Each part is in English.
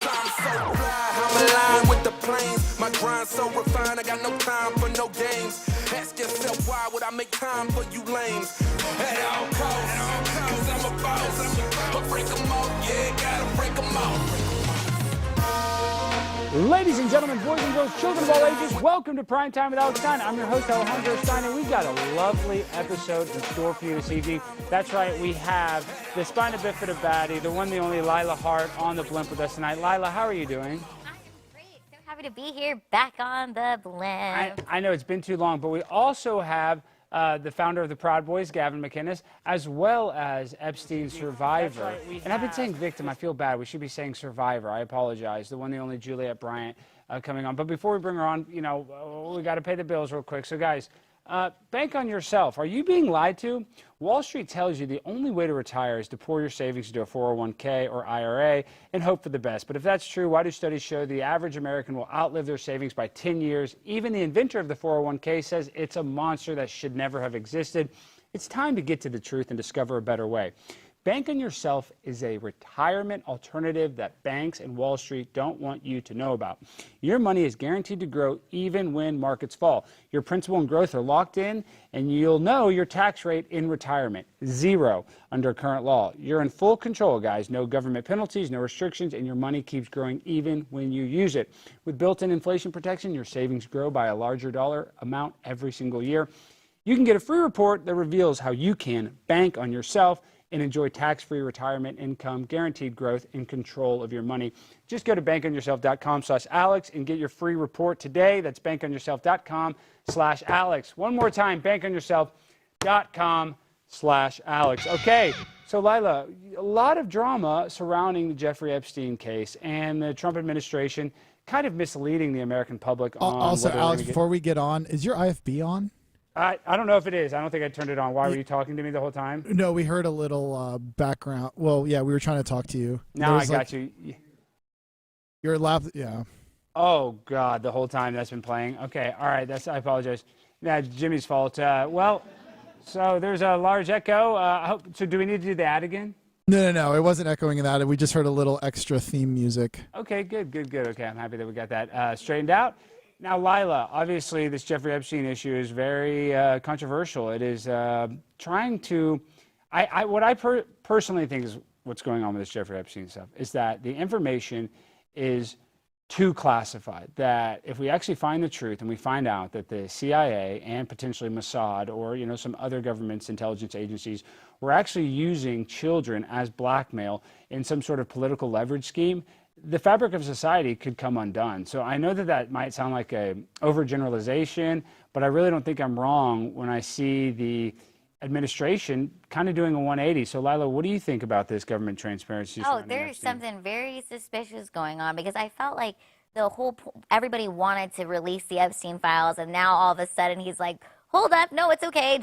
I'm so fly, I'm aligned with the planes. My grind so refined, I got no time for no games. Ask yourself why would I make time for you lames? At all costs, cause I'm a boss. But break them all, yeah, gotta break them all. Ladies and gentlemen, boys and girls, children of all ages, welcome to Prime Time with Alex Stein. I'm your host, Alex Stein, and we've got a lovely episode in store for you this evening. That's right, we have the spina bifida baddie, the one, the only Lila Hart on the blimp with us tonight. Lila, how are you doing? I am great. So happy to be here, back on the blimp. I know it's been too long, but we also have the founder of the Proud Boys, Gavin McInnes, as well as Epstein survivor. Right, and I've been saying victim. I feel bad. We should be saying survivor. I apologize. The one, the only Juliette Bryant coming on. But before we bring her on, you know, we got to pay the bills real quick. So, guys, bank on yourself. Are you being lied to? Wall Street tells you the only way to retire is to pour your savings into a 401k or IRA and hope for the best. But if that's true, why do studies show the average American will outlive their savings by 10 years? Even the inventor of the 401k says it's a monster that should never have existed. It's time to get to the truth and discover a better way. Bank on Yourself is a retirement alternative that banks and Wall Street don't want you to know about. Your money is guaranteed to grow even when markets fall. Your principal and growth are locked in, and you'll know your tax rate in retirement. 0 under current law. You're in full control, guys. No government penalties, no restrictions, and your money keeps growing even when you use it. With built-in inflation protection, your savings grow by a larger dollar amount every single year. You can get a free report that reveals how you can bank on yourself and enjoy tax-free retirement income, guaranteed growth, and control of your money. Just go to bankonyourself.com/Alex and get your free report today. That's bankonyourself.com/Alex. One more time, bankonyourself.com/Alex. Okay, so Lila, a lot of drama surrounding the Jeffrey Epstein case and the Trump administration kind of misleading the American public on Also, Alex, before we get on, is your IFB on? I don't know if it is. I don't think I turned it on. Why were you talking to me the whole time? No, we heard a little background. Well, yeah, we were trying to talk to you. No, I got you. Your lap, yeah. Oh, God, the whole time that's been playing. Okay, all right, I apologize. Yeah, Jimmy's fault. Well, so there's a large echo. So do we need to do the ad again? No, it wasn't echoing that. We just heard a little extra theme music. Okay, good. Okay, I'm happy that we got that straightened out. Now, Lila, obviously this Jeffrey Epstein issue is very controversial. It is trying to, what I personally think is what's going on with this Jeffrey Epstein stuff is that the information is too classified, that if we actually find the truth and we find out that the CIA and potentially Mossad or, you know, some other government's intelligence agencies were actually using children as blackmail in some sort of political leverage scheme, the fabric of society could come undone. So I know that that might sound like a overgeneralization, but I really don't think I'm wrong when I see the administration kind of doing a 180. So Lila, what do you think about this government transparency? Oh, there's something very suspicious going on, because I felt like everybody wanted to release the Epstein files, and now all of a sudden he's like, hold up, no, it's okay,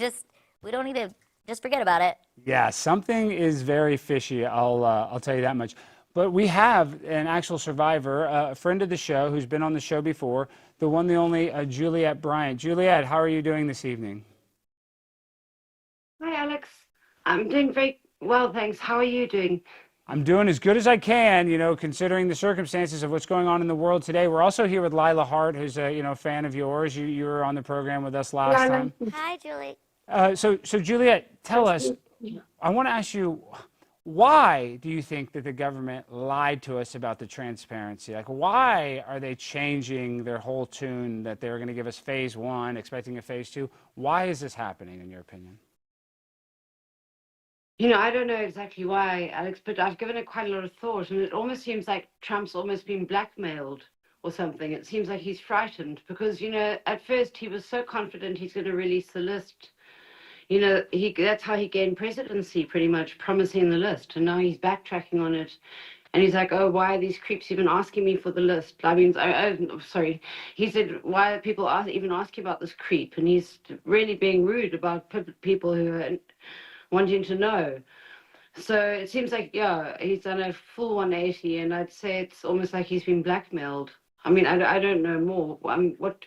we don't need to, just forget about it. Yeah, something is very fishy, I'll tell you that much. But we have an actual survivor, a friend of the show who's been on the show before, the one, the only Juliette Bryant. Juliette, how are you doing this evening? Hi, Alex. I'm doing very well, thanks. How are you doing? I'm doing as good as I can, you know, considering the circumstances of what's going on in the world today. We're also here with Lila Hart, who's a fan of yours. You were on the program with us last time. Hi, Julie. So Juliette, tell us, I want to ask you, why do you think that the government lied to us about the transparency? Like, why are they changing their whole tune that they were going to give us phase 1, expecting a phase 2? Why is this happening, in your opinion? You know, I don't know exactly why, Alex, but I've given it quite a lot of thought, and it almost seems like Trump's almost been blackmailed or something. It seems like he's frightened because, you know, at first he was so confident he's going to release the list. You know, that's how he gained presidency, pretty much, promising the list. And now he's backtracking on it. And he's like, oh, why are these creeps even asking me for the list? I mean, sorry. He said, why are people even asking about this creep? And he's really being rude about people who are wanting to know. So it seems like, yeah, he's done a full 180. And I'd say it's almost like he's been blackmailed. I mean, I don't know more. What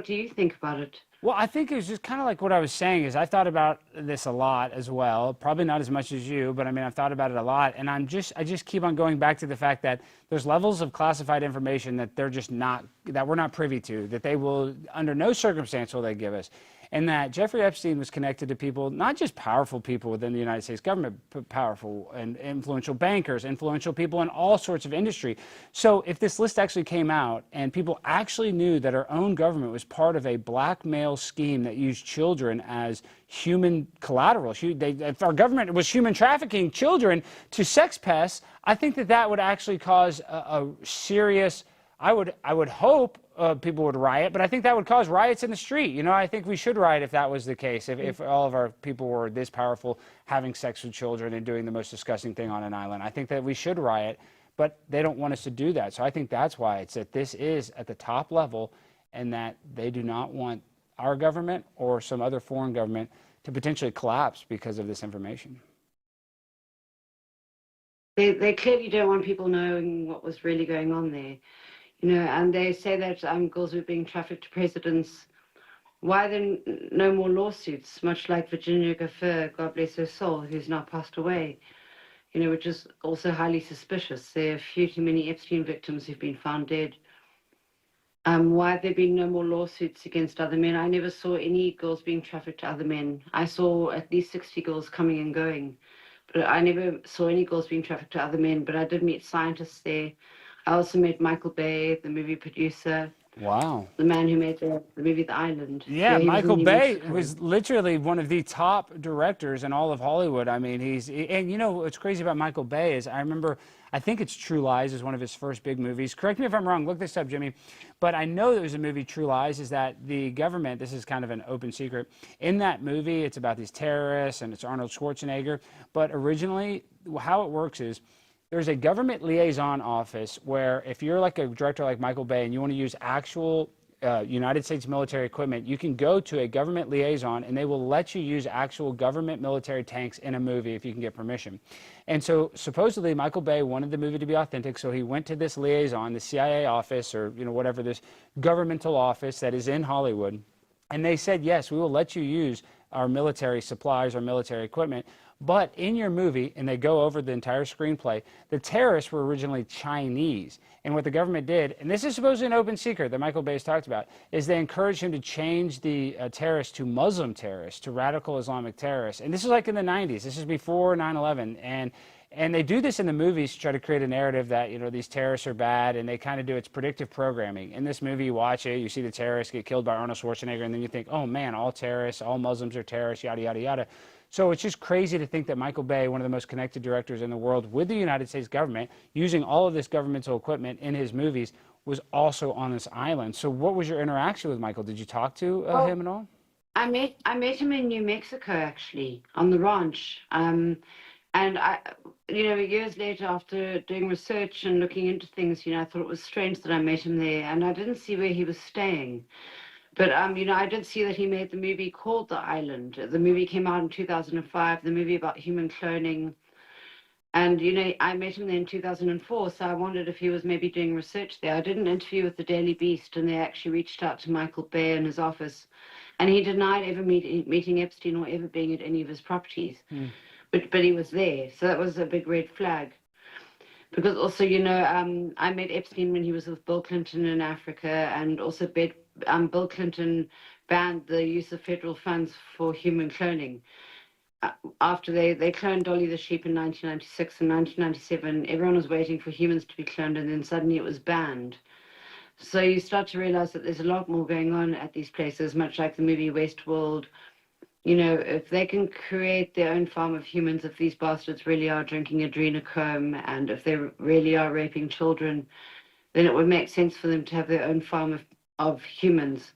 do you think about it? Well, I think it was just kind of like what I was saying is I thought about this a lot as well. Probably not as much as you, but I mean, I've thought about it a lot. And I just keep on going back to the fact that there's levels of classified information that they're just not, that we're not privy to, that they will, under no circumstance will they give us. And that Jeffrey Epstein was connected to people, not just powerful people within the United States government, but powerful and influential bankers, influential people in all sorts of industry. So if this list actually came out and people actually knew that our own government was part of a blackmail scheme that used children as human collateral, if our government was human trafficking children to sex pests, I think that that would actually cause a serious, I would hope people would riot, but I think that would cause riots in the street. You know, I think we should riot if that was the case, if all of our people were this powerful, having sex with children and doing the most disgusting thing on an island. I think that we should riot, but they don't want us to do that. So I think that's why it's that this is at the top level and that they do not want our government or some other foreign government to potentially collapse because of this information. They clearly don't want people knowing what was really going on there. You know, and they say that girls were being trafficked to presidents. Why then no more lawsuits, much like Virginia Gifford, God bless her soul, who's now passed away, you know, which is also highly suspicious. There are few too many Epstein victims who've been found dead. Why have there been no more lawsuits against other men? I never saw any girls being trafficked to other men. I saw at least 60 girls coming and going, but I never saw any girls being trafficked to other men. But I did meet scientists there. I also met Michael Bay, the movie producer. Wow. The man who made the movie The Island. Yeah, Michael Bay Mexico. was literally one of the top directors in all of Hollywood. I mean, and you know what's crazy about Michael Bay is I remember, I think it's True Lies is one of his first big movies. Correct me if I'm wrong, look this up, Jimmy. But I know there was a movie, True Lies, is that the government, this is kind of an open secret, in that movie it's about these terrorists and it's Arnold Schwarzenegger. But originally, how it works is, there's a government liaison office where if you're like a director like Michael Bay and you want to use actual United States military equipment, you can go to a government liaison and they will let you use actual government military tanks in a movie if you can get permission. And so supposedly Michael Bay wanted the movie to be authentic, so he went to this liaison, the CIA office or you know whatever, this governmental office that is in Hollywood, and they said, yes, we will let you use our military supplies, our military equipment. But in your movie, and they go over the entire screenplay, the terrorists were originally Chinese. And what the government did, and this is supposedly an open secret that Michael Bay has talked about, is they encouraged him to change the terrorists to Muslim terrorists, to radical Islamic terrorists. And this is like in the 90s. This is before 9/11. And they do this in the movies to try to create a narrative that, you know, these terrorists are bad, and they kind of do its predictive programming. In this movie, you watch it, you see the terrorists get killed by Arnold Schwarzenegger, and then you think, oh man, all terrorists, all Muslims are terrorists, yada, yada, yada. So it's just crazy to think that Michael Bay, one of the most connected directors in the world with the United States government, using all of this governmental equipment in his movies, was also on this island. So what was your interaction with Michael? Did you talk to him at all? I met him in New Mexico, actually, on the ranch. And I, you know, years later, after doing research and looking into things, you know, I thought it was strange that I met him there, and I didn't see where he was staying. But, you know, I did see that he made the movie called The Island. The movie came out in 2005, the movie about human cloning. And, you know, I met him there in 2004, so I wondered if he was maybe doing research there. I did an interview with the Daily Beast, and they actually reached out to Michael Bay in his office. And he denied ever meeting Epstein or ever being at any of his properties. But he was there, so that was a big red flag. Because also, you know, I met Epstein when he was with Bill Clinton in Africa, and also Bill Clinton banned the use of federal funds for human cloning. After they cloned Dolly the sheep in 1996 and 1997, everyone was waiting for humans to be cloned, and then suddenly it was banned. So you start to realize that there's a lot more going on at these places, much like the movie Westworld. You know, if they can create their own farm of humans, if these bastards really are drinking adrenochrome, and if they really are raping children, then it would make sense for them to have their own farm of humans.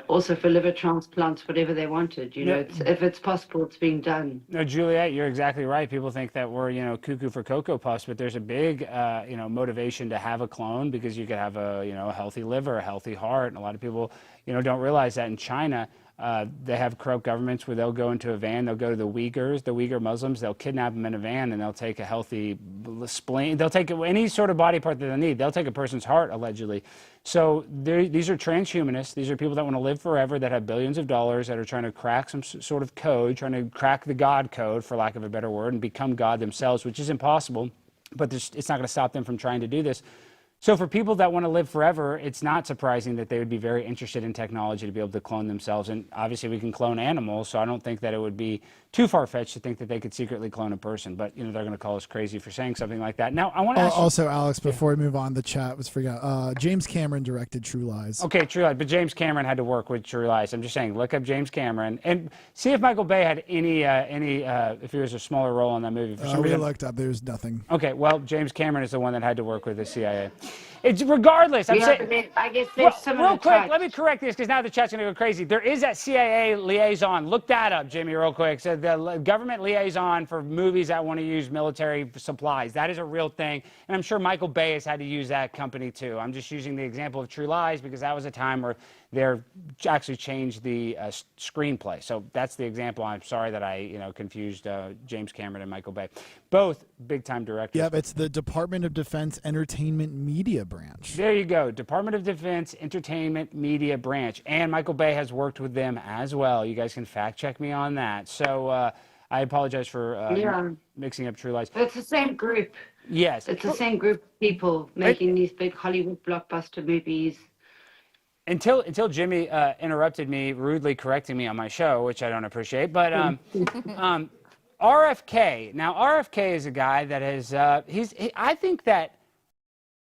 Also for liver transplants, whatever they wanted, you know, if it's possible, it's being done. No, Juliette, you're exactly right. People think that we're, you know, cuckoo for Cocoa Puffs, but there's a big, you know, motivation to have a clone because you could have a, you know, a healthy liver, a healthy heart. And a lot of people, you know, don't realize that in China, They have corrupt governments where they'll go into a van, they'll go to the Uyghur Muslims, they'll kidnap them in a van, and they'll take a healthy spleen. They'll take any sort of body part that they need. They'll take a person's heart, allegedly. So these are transhumanists. These are people that want to live forever, that have billions of dollars, that are trying to crack some sort of code, trying to crack the God code, for lack of a better word, and become God themselves, which is impossible. But it's not going to stop them from trying to do this. So for people that want to live forever, it's not surprising that they would be very interested in technology to be able to clone themselves. And obviously we can clone animals, so I don't think that it would be too far-fetched to think that they could secretly clone a person. But, you know, they're going to call us crazy for saying something like that. Now, I want to ask also, Alex, before we move on, the chat was freaking out. James Cameron directed True Lies. Okay, True Lies, but James Cameron had to work with True Lies. I'm just saying, look up James Cameron and see if Michael Bay had any if he was a smaller role in that movie. For some We reason, looked up. There's nothing. okay, well, James Cameron is the one that had to work with the CIA. It's regardless. I'm saying, I guess there's similar real quick, types. let me correct this because now the chat's going to go crazy. There is that CIA liaison. Look that up, Jimmy, real quick. So the government liaison for movies that want to use military supplies. That is a real thing. And I'm sure Michael Bay has had to use that company too. I'm just using the example of True Lies because that was a time where they're actually changed the screenplay. So that's the example. I'm sorry that I confused James Cameron and Michael Bay. Both big-time directors. Yep, it's the Department of Defense Entertainment Media Branch. There you go. Department of Defense Entertainment Media Branch. And Michael Bay has worked with them as well. You guys can fact-check me on that. So I apologize for mixing up True Lies. It's the same group. Yes. It's the same group of people making these big Hollywood blockbuster movies. Until Jimmy interrupted me, rudely correcting me on my show, which I don't appreciate. But RFK. Now, RFK is a guy that has, I think that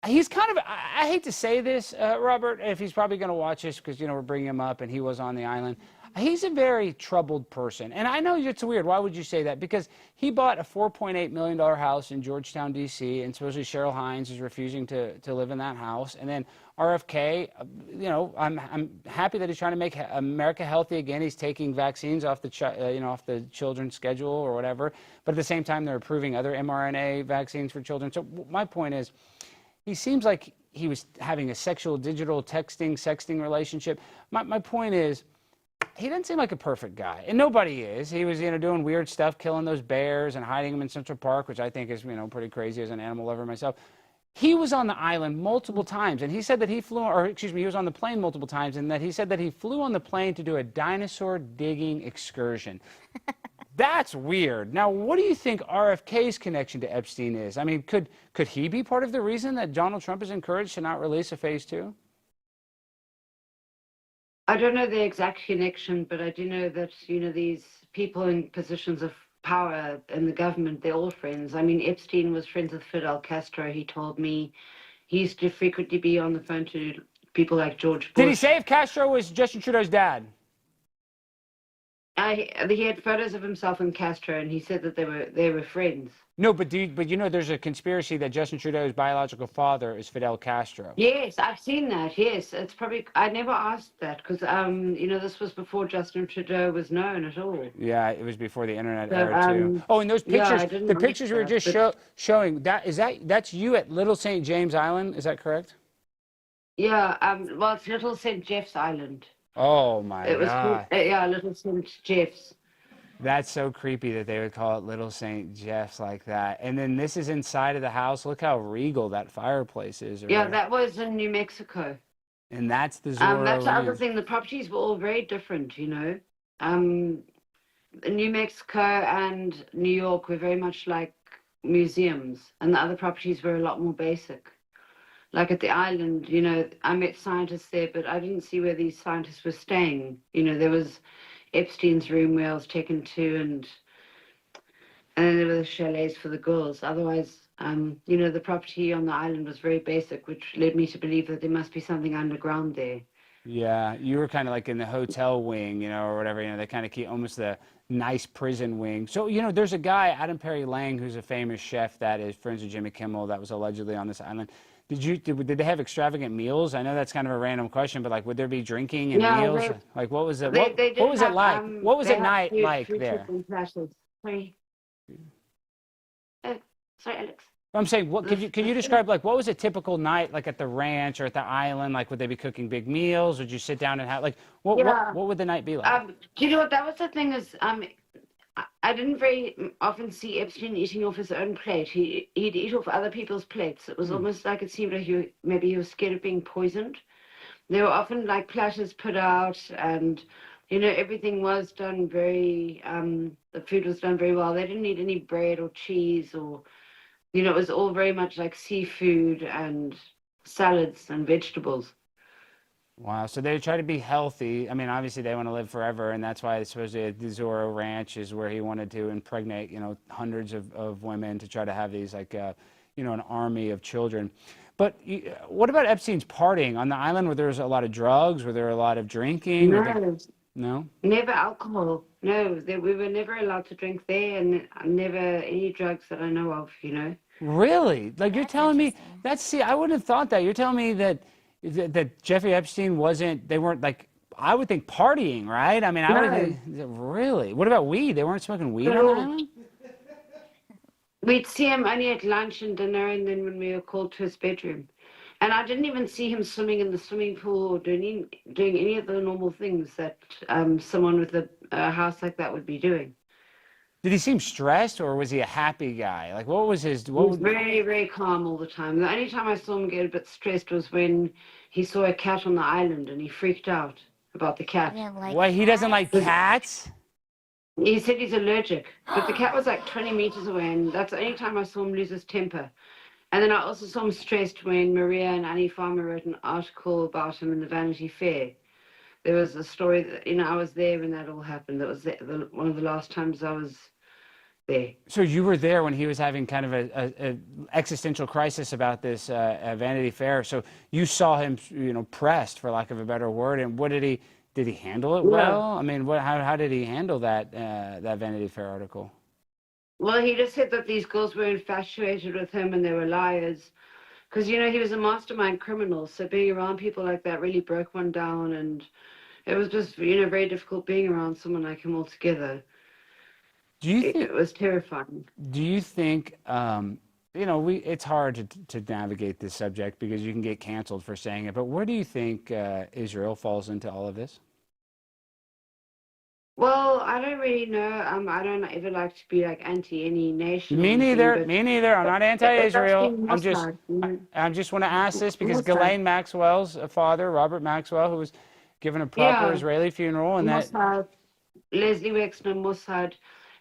he's kind of, I hate to say this, Robert, if he's probably going to watch this because, we're bringing him up and he was on the island. He's a very troubled person. And I know it's weird. Why would you say that? Because he bought a $4.8 million house in Georgetown, D.C., and supposedly Cheryl Hines is refusing to live in that house. And then RFK, I'm happy that he's trying to make America healthy again. He's taking vaccines off the, off the children's schedule or whatever. But at the same time, they're approving other mRNA vaccines for children. So my point is, he seems like he was having a digital sexting relationship. My point is, he doesn't seem like a perfect guy, and nobody is. He was, doing weird stuff, killing those bears and hiding them in Central Park, which I think is, pretty crazy as an animal lover myself. He was on the island multiple times, and he said that he was on the plane multiple times, and that he said that he flew on the plane to do a dinosaur digging excursion. That's weird. Now, what do you think RFK's connection to Epstein is? I mean, could he be part of the reason that Donald Trump is encouraged to not release a phase 2? I don't know the exact connection, but I do know that, these people in positions of power in the government, they're all friends. I mean, Epstein was friends with Fidel Castro, he told me. He used to frequently be on the phone to people like George Bush. Did he say if Castro was Justin Trudeau's dad? He had photos of himself and Castro, and he said that they were friends. No, but there's a conspiracy that Justin Trudeau's biological father is Fidel Castro. Yes, I've seen that. Yes, it's probably. I never asked that because this was before Justin Trudeau was known at all. Yeah, it was before the internet era too. Oh, and those pictures, the pictures we were just showing, that's you at Little St. James Island. Is that correct? Yeah. Well, it's Little St. Jeff's Island. Oh my God. It was called, Little St. Jeff's. That's so creepy that they would call it Little St. Jeff's like that. And then this is inside of the house. Look how regal that fireplace is. Yeah, that was in New Mexico. And that's the Zorro. That's the other thing. The properties were all very different, New Mexico and New York were very much like museums, and the other properties were a lot more basic. Like at the island, I met scientists there, but I didn't see where these scientists were staying. There was Epstein's room where I was taken to, and then there were the chalets for the girls. Otherwise, the property on the island was very basic, which led me to believe that there must be something underground there. Yeah, you were kind of like in the hotel wing, or whatever. They kind of keep almost the nice prison wing. So, there's a guy, Adam Perry Lang, who's a famous chef that is friends with Jimmy Kimmel, that was allegedly on this island. Did they have extravagant meals? I know that's kind of a random question, but would there be drinking and meals? What was it? What was it like? What was a night like there? Sorry. Sorry, Alex. I'm saying, what can you describe, like, what was a typical night like at the ranch or at the island? Like, would they be cooking big meals? Would you sit down and have like Yeah. what would the night be like? Do you know what? That was the thing is, I didn't very often see Epstein eating off his own plate. He'd eat off other people's plates. It was almost like it seemed like maybe he was scared of being poisoned. There were often like platters put out, and everything was done very. The food was done very well. They didn't eat any bread or cheese or, it was all very much like seafood and salads and vegetables. Wow. So they try to be healthy. I mean, obviously they want to live forever, and that's why supposedly at the Zorro Ranch is where he wanted to impregnate, hundreds of women to try to have these like, an army of children. But what about Epstein's partying on the island? Where there was a lot of drugs? Were there a lot of drinking? No. Never alcohol. No, we were never allowed to drink there, and never any drugs that I know of. Really? Like you're telling me I wouldn't have thought that. You're telling me that Jeffrey Epstein they weren't like, I would think partying, right? I mean, I would think, really? What about weed? They weren't smoking weed on the island? We'd see him only at lunch and dinner, and then when we were called to his bedroom. And I didn't even see him swimming in the swimming pool or doing any of the normal things that someone with a house like that would be doing. Did he seem stressed, or was he a happy guy? Like, what was his? He was very, very calm all the time. The only time I saw him get a bit stressed was when he saw a cat on the island, and he freaked out about the cat. Why, he doesn't like cats? He said he's allergic, but the cat was like 20 meters away, and that's the only time I saw him lose his temper. And then I also saw him stressed when Maria and Annie Farmer wrote an article about him in the Vanity Fair. There was a story that, I was there when that all happened. That was one of the last times I was there. So you were there when he was having kind of a existential crisis about this Vanity Fair. So you saw him, pressed, for lack of a better word. And what did he handle it well? I mean, how did he handle that Vanity Fair article? Well, he just said that these girls were infatuated with him and they were liars. Because, he was a mastermind criminal. So being around people like that really broke one down. And it was just, very difficult being around someone like him altogether. It was terrifying. Do you think, it's hard to navigate this subject because you can get canceled for saying it. But where do you think Israel falls into all of this? Well, I don't really know. I don't ever like to be like anti any nation. Me neither. Me neither. I'm not anti-Israel. I just want to ask this because Ghislaine Maxwell's father, Robert Maxwell, who was given a proper Israeli funeral, and Mossad, Leslie Wexner, Mossad.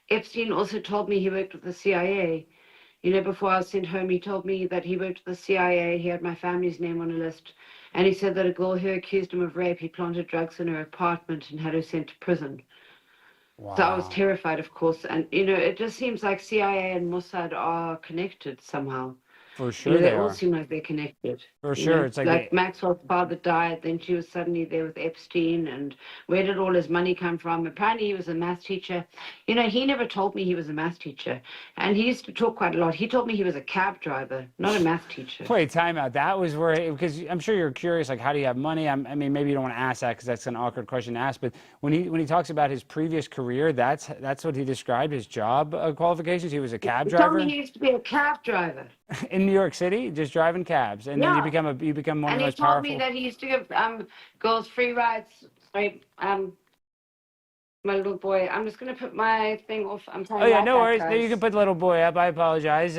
Epstein also told me he worked with the CIA. Before I was sent home, he told me that he worked with the CIA. He had my family's name on a list, and he said that a girl who accused him of rape, he planted drugs in her apartment and had her sent to prison. Wow. So I was terrified, of course. And, it just seems like CIA and Mossad are connected somehow. For sure they all seem like they're connected. For sure. It's like Maxwell's father died, then she was suddenly there with Epstein, and where did all his money come from? Apparently he was a math teacher. He never told me he was a math teacher, and he used to talk quite a lot. He told me he was a cab driver, not a math teacher. Wait, time out. That was because I'm sure you're curious, like, how do you have money? I mean, maybe you don't want to ask that because that's an awkward question to ask, but when he talks about his previous career, that's what he described, his job qualifications. He was a cab driver? He told me he used to be a cab driver. In New York City, just driving cabs, and then you become one of the most powerful. And he told me that he used to give girls free rides. Sorry, my little boy. I'm just gonna put my thing off. I'm sorry. Oh yeah, no worries. No, you can put the little boy up. I apologize.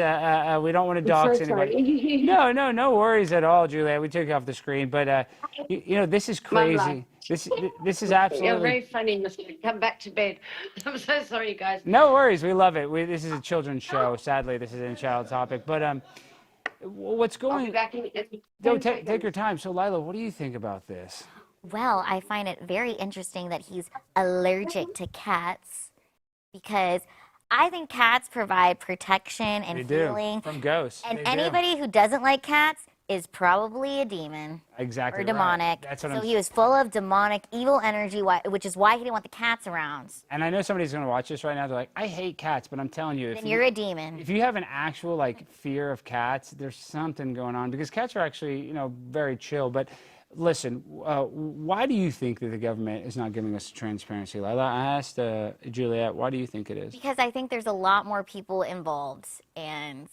We don't want to dox anybody. No worries at all, Juliette. We took you off the screen, but this is crazy. This is absolutely. You're very funny. Come back to bed. I'm so sorry, guys. No worries. We love it. This is a children's show. Sadly, this is a child topic. But what's going? I'll be back in No, take your time. So, Lila, what do you think about this? Well, I find it very interesting that he's allergic to cats because I think cats provide protection and healing from ghosts. And anybody who doesn't like cats is probably a demon. Exactly. Or demonic. Right. So he was full of demonic, evil energy, which is why he didn't want the cats around. And I know somebody's going to watch this right now. They're like, I hate cats, but I'm telling you, then you're a demon. If you have an actual fear of cats, there's something going on because cats are actually, very chill. But listen, why do you think that the government is not giving us transparency? Lila, I asked Juliette, why do you think it is? Because I think there's a lot more people involved, and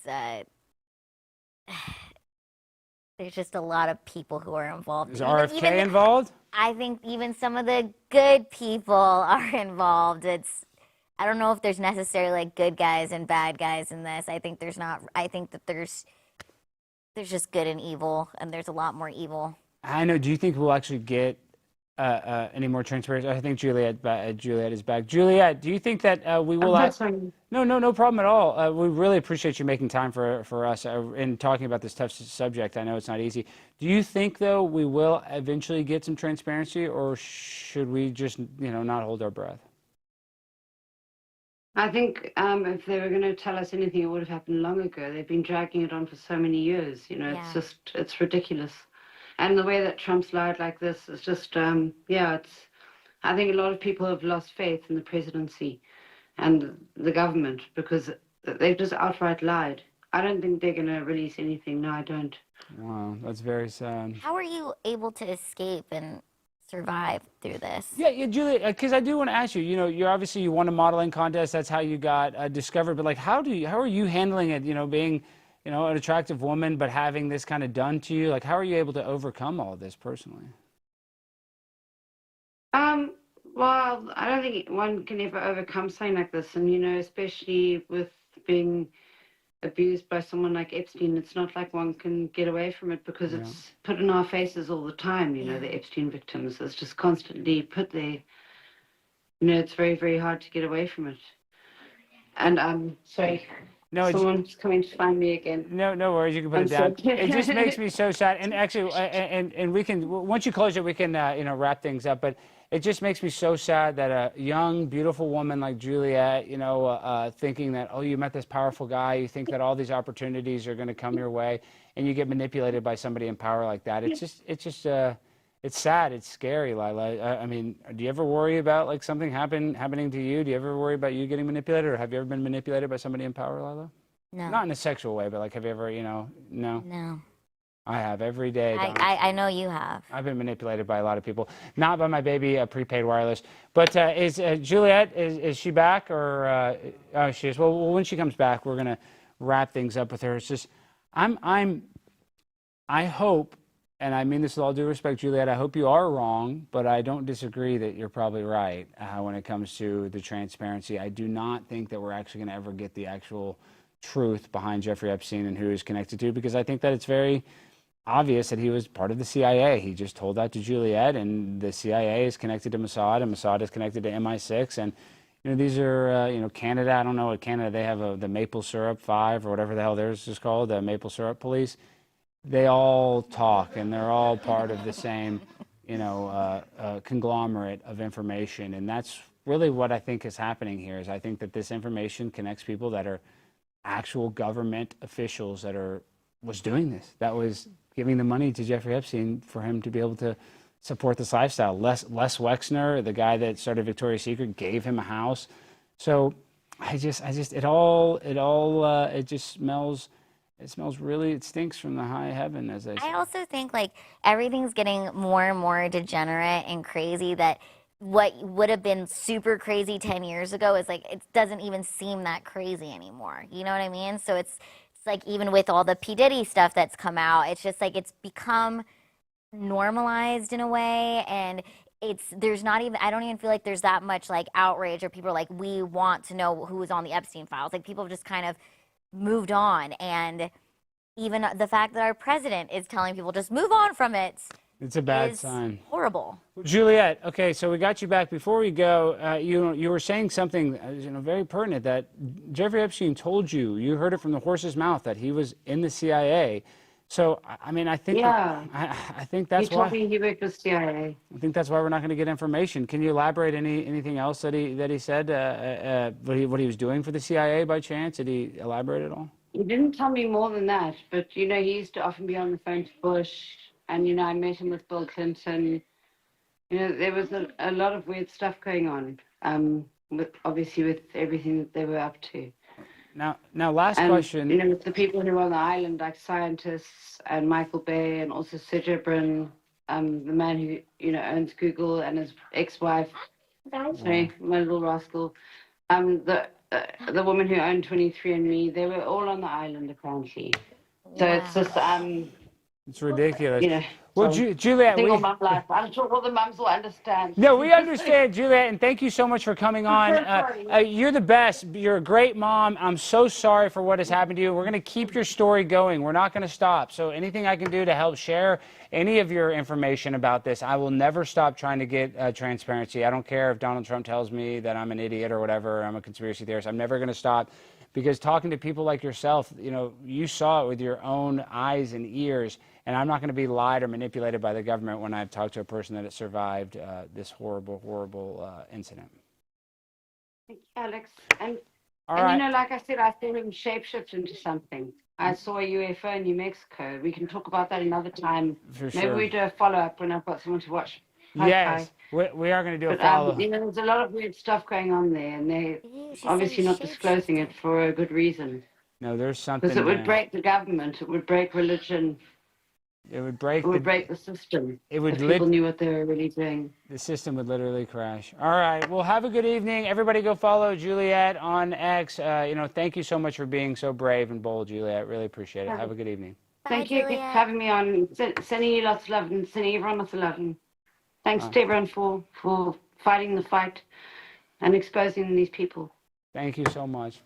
there's just a lot of people who are involved. Is RFK involved? I think even some of the good people are involved. I don't know if there's necessarily like good guys and bad guys in this. I think there's not. I think that there's just good and evil, and there's a lot more evil. I know. Do you think we'll actually get any more transparency? I think Juliette is back. Juliette, do you think that we will? No problem at all. We really appreciate you making time for us and talking about this tough subject. I know it's not easy. Do you think though we will eventually get some transparency, or should we just not hold our breath? I think if they were going to tell us anything, it would have happened long ago. They've been dragging it on for so many years. It's ridiculous. And the way that Trump's lied like this is just, I think a lot of people have lost faith in the presidency and the government because they've just outright lied. I don't think they're going to release anything. No, I don't. Wow, that's very sad. How are you able to escape and survive through this? Yeah, Julie, because I do want to ask you. You won a modeling contest. That's how you got discovered. But like, how are you handling it? Being, an attractive woman, but having this kind of done to you. Like, how are you able to overcome all of this personally? Well, I don't think one can ever overcome something like this, and especially with being abused by someone like Epstein, it's not like one can get away from it because it's put in our faces all the time. The Epstein victims, it's just constantly put there. It's very, very hard to get away from it. And sorry. No, someone's coming to find me again. No worries. You can put it down. It just makes me so sad. And actually, and we can, once you close it, we can wrap things up. But it just makes me so sad that a young, beautiful woman like Juliette, thinking that, oh, you met this powerful guy, you think that all these opportunities are going to come your way, and you get manipulated by somebody in power like that. It's sad. It's scary, Lila. I mean, do you ever worry about like something happening to you? Do you ever worry about you getting manipulated, or have you ever been manipulated by somebody in power, Lila? No. Not in a sexual way, but like, have you ever, no? No. I have every day. I know you have. I've been manipulated by a lot of people, not by my baby, prepaid wireless. But is Juliette, is she back, or oh, she is? Well, when she comes back, we're gonna wrap things up with her. It's just, I hope. And I mean this with all due respect, Juliette, I hope you are wrong, but I don't disagree that you're probably right when it comes to the transparency. I do not think that we're actually going to ever get the actual truth behind Jeffrey Epstein and who he's connected to, because I think that it's very obvious that he was part of the CIA. He just told that to Juliette, and the CIA is connected to Mossad, and Mossad is connected to MI6. And these are, Canada, I don't know what Canada, they have the Maple Syrup 5 or whatever the hell theirs is called, the Maple Syrup Police. They all talk, and they're all part of the same, conglomerate of information. And that's really what I think is happening here, is I think that this information connects people that are actual government officials that was doing this, that was giving the money to Jeffrey Epstein for him to be able to support this lifestyle. Les Wexner, the guy that started Victoria's Secret, gave him a house. So it just smells. It smells really, it stinks from the high heaven, as I say. I also think like everything's getting more and more degenerate and crazy, that what would have been super crazy 10 years ago is like, it doesn't even seem that crazy anymore. You know what I mean? So it's like, even with all the P. Diddy stuff that's come out, it's just like, it's become normalized in a way, and I don't even feel like there's that much like outrage, or people are like, we want to know who was on the Epstein files. Like, people have just kind of moved on. And even the fact that our president is telling people just move on from it, it's a bad sign. Horrible. Juliette, okay, so we got you back. Before we go, you were saying something very pertinent, that Jeffrey Epstein told you, you heard it from the horse's mouth, that he was in the CIA. So I mean, I think I think that's why he worked with CIA. I think that's why we're not going to get information. Can you elaborate anything else that he said? What he was doing for the CIA by chance? Did he elaborate at all? He didn't tell me more than that, but he used to often be on the phone to Bush, and I met him with Bill Clinton. There was a lot of weird stuff going on. With everything that they were up to. Now, last question. With the people who were on the island, like scientists and Michael Bay, and also Sergey Brin, the man who owns Google, and his ex-wife. Sorry, my little rascal. The woman who owned 23andMe. They were all on the island apparently. So it's just, It's ridiculous. you know. Well, So Juliette, single mom life. I'm sure all the mums will understand. no, we understand, Juliette, and thank you so much for coming on. You're the best. You're a great mom. I'm so sorry for what has happened to you. We're going to keep your story going. We're not going to stop. So anything I can do to help share any of your information about this, I will never stop trying to get transparency. I don't care if Donald Trump tells me that I'm an idiot or whatever, I'm a conspiracy theorist. I'm never going to stop. Because talking to people like yourself, you know, you saw it with your own eyes and ears, and I'm not going to be lied or manipulated by the government when I've talked to a person that has survived this horrible, horrible incident. Thank you, Alex. And All you know, like I said, I saw him shapeshift into something. I saw a UFO in New Mexico. We can talk about that another time. For Maybe sure. we do a follow-up when I've got someone to watch. Yes, we are going to do a But follow-up. you know, there's a lot of weird stuff going on there, and they're obviously not disclosing it for a good reason. No, there's something Because it would there. break the government, it would break religion, It would break it would break the system. It would if people knew what they were really doing. The system would literally crash. All right. Well, have a good evening. Everybody go follow Juliette on X. You know, thank you so much for being so brave and bold, Juliette. Really appreciate it. Have a good evening. Thank you for having me on. Sending you lots of love and sending everyone lots of love. And thanks to everyone for fighting the fight and exposing these people. Thank you so much.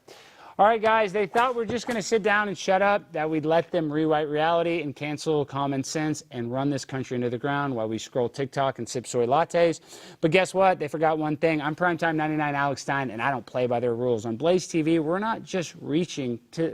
All right, guys, they thought we're just going to sit down and shut up, that we'd let them rewrite reality and cancel common sense and run this country into the ground while we scroll TikTok and sip soy lattes. But guess what? They forgot one thing. I'm Primetime 99 Alex Stein, and I don't play by their rules. On BlazeTV, we're not just reacting to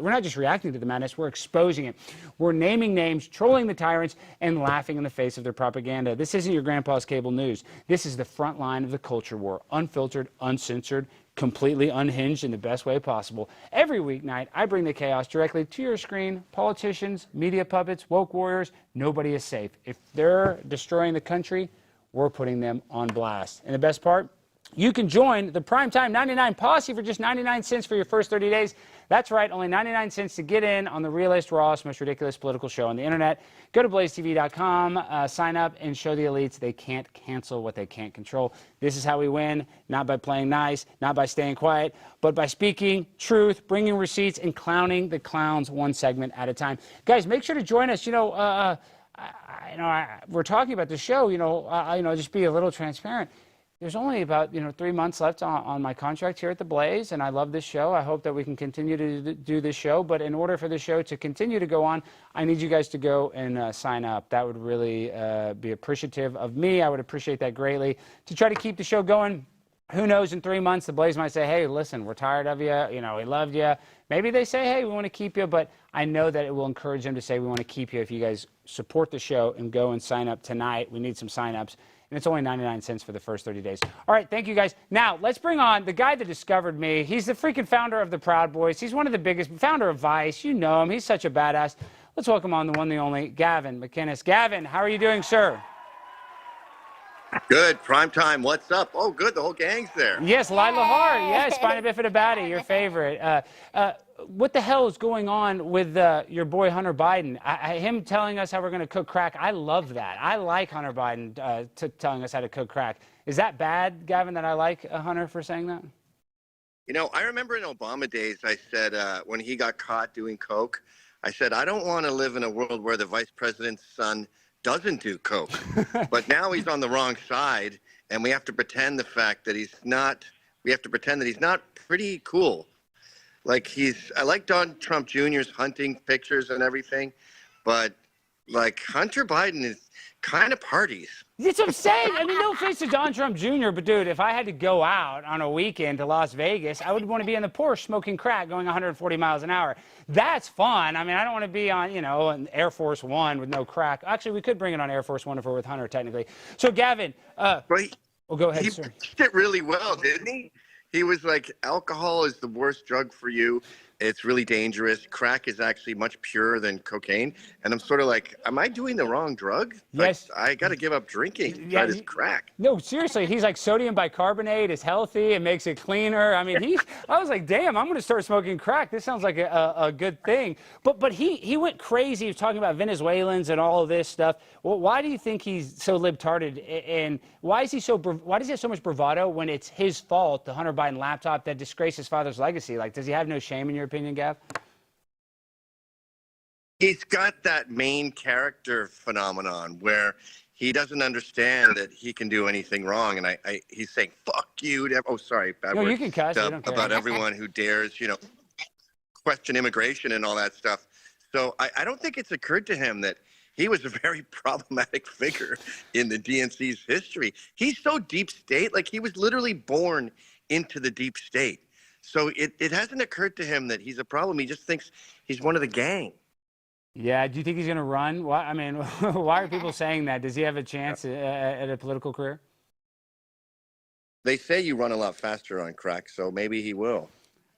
the madness, we're exposing it. We're naming names, trolling the tyrants, and laughing in the face of their propaganda. This isn't your grandpa's cable news. This is the front line of the culture war. Unfiltered, uncensored, completely unhinged in the best way possible. Every weeknight, I bring the chaos directly to your screen. Politicians, media puppets, woke warriors, nobody is safe. If they're destroying the country, we're putting them on blast. And the best part, you can join the Primetime 99 Posse for just 99 cents for your first 30 days. That's right, only 99 cents to get in on the realest, rawest, most ridiculous political show on the internet. Go to blazetv.com, sign up, and show the elites they can't cancel what they can't control. This is how we win, not by playing nice, not by staying quiet, but by speaking truth, bringing receipts, and clowning the clowns one segment at a time. Guys, make sure to join us. You know, we're talking about the show. Just be a little transparent. There's only about 3 months left on my contract here at the Blaze, and I love this show. I hope that we can continue to do this show, but in order for the show to continue to go on, I need you guys to go and sign up. That would really be appreciative of me. I would appreciate that greatly to try to keep the show going. Who knows, in 3 months, the Blaze might say, hey, listen, we're tired of you. We loved you. Maybe they say, hey, we want to keep you, but I know that it will encourage them to say we want to keep you if you guys support the show and go and sign up tonight. We need some sign-ups. And it's only 99 cents for the first 30 days. All right, thank you, guys. Now, let's bring on the guy that discovered me. He's the freaking founder of the Proud Boys. He's one of the biggest, founder of Vice. You know him. He's such a badass. Let's welcome on the one, the only, Gavin McInnes. Gavin, how are you doing, sir? Good. Prime time. What's up? Oh, good. The whole gang's there. Yes, Lila Hart. Yes, Spina Bifida Batty, your favorite. What the hell is going on with your boy Hunter Biden? Him telling us how we're going to cook crack. I love that. I like Hunter Biden telling us how to cook crack. Is that bad, Gavin, that I like Hunter for saying that? I remember in Obama days, I said when he got caught doing coke, I said, I don't want to live in a world where the vice president's son doesn't do coke. But now he's on the wrong side, and we have to pretend the fact that he's not. We have to pretend that he's not pretty cool. I like Donald Trump Jr.'s hunting pictures and everything, but Hunter Biden is kind of parties. That's what I'm saying. I mean, no offense to Donald Trump Jr., but dude, if I had to go out on a weekend to Las Vegas, I would want to be in the Porsche smoking crack going 140 miles an hour. That's fun. I mean, I don't want to be on, an Air Force One with no crack. Actually, we could bring it on Air Force One if we're with Hunter, technically. So, Gavin, go ahead, sir. He did really well, didn't he? He was like, alcohol is the worst drug for you. It's really dangerous. Crack is actually much purer than cocaine. And I'm sort of like, am I doing the wrong drug? Yes. I got to give up drinking to try this crack. No, seriously. He's like, sodium bicarbonate is healthy. It makes it cleaner. I mean, I was like, damn, I'm going to start smoking crack. This sounds like a good thing. But he went crazy. He was talking about Venezuelans and all of this stuff. Well, why do you think he's so libtarded? And why does he have so much bravado when it's his fault, the Hunter Biden laptop that disgraced his father's legacy? Like, does he have no shame in your opinion, Gav? He's got that main character phenomenon where he doesn't understand that he can do anything wrong, and he's saying "fuck you." Oh, sorry, bad No, word. you can cuss. We don't care. About everyone who dares, question immigration and all that stuff. So I don't think it's occurred to him that he was a very problematic figure in the DNC's history. He's so deep state, like he was literally born into the deep state. So it hasn't occurred to him that he's a problem. He just thinks he's one of the gang. Yeah, do you think he's going to run? Why, I mean, why are people saying that? Does he have a chance at a political career? They say you run a lot faster on crack, so maybe he will.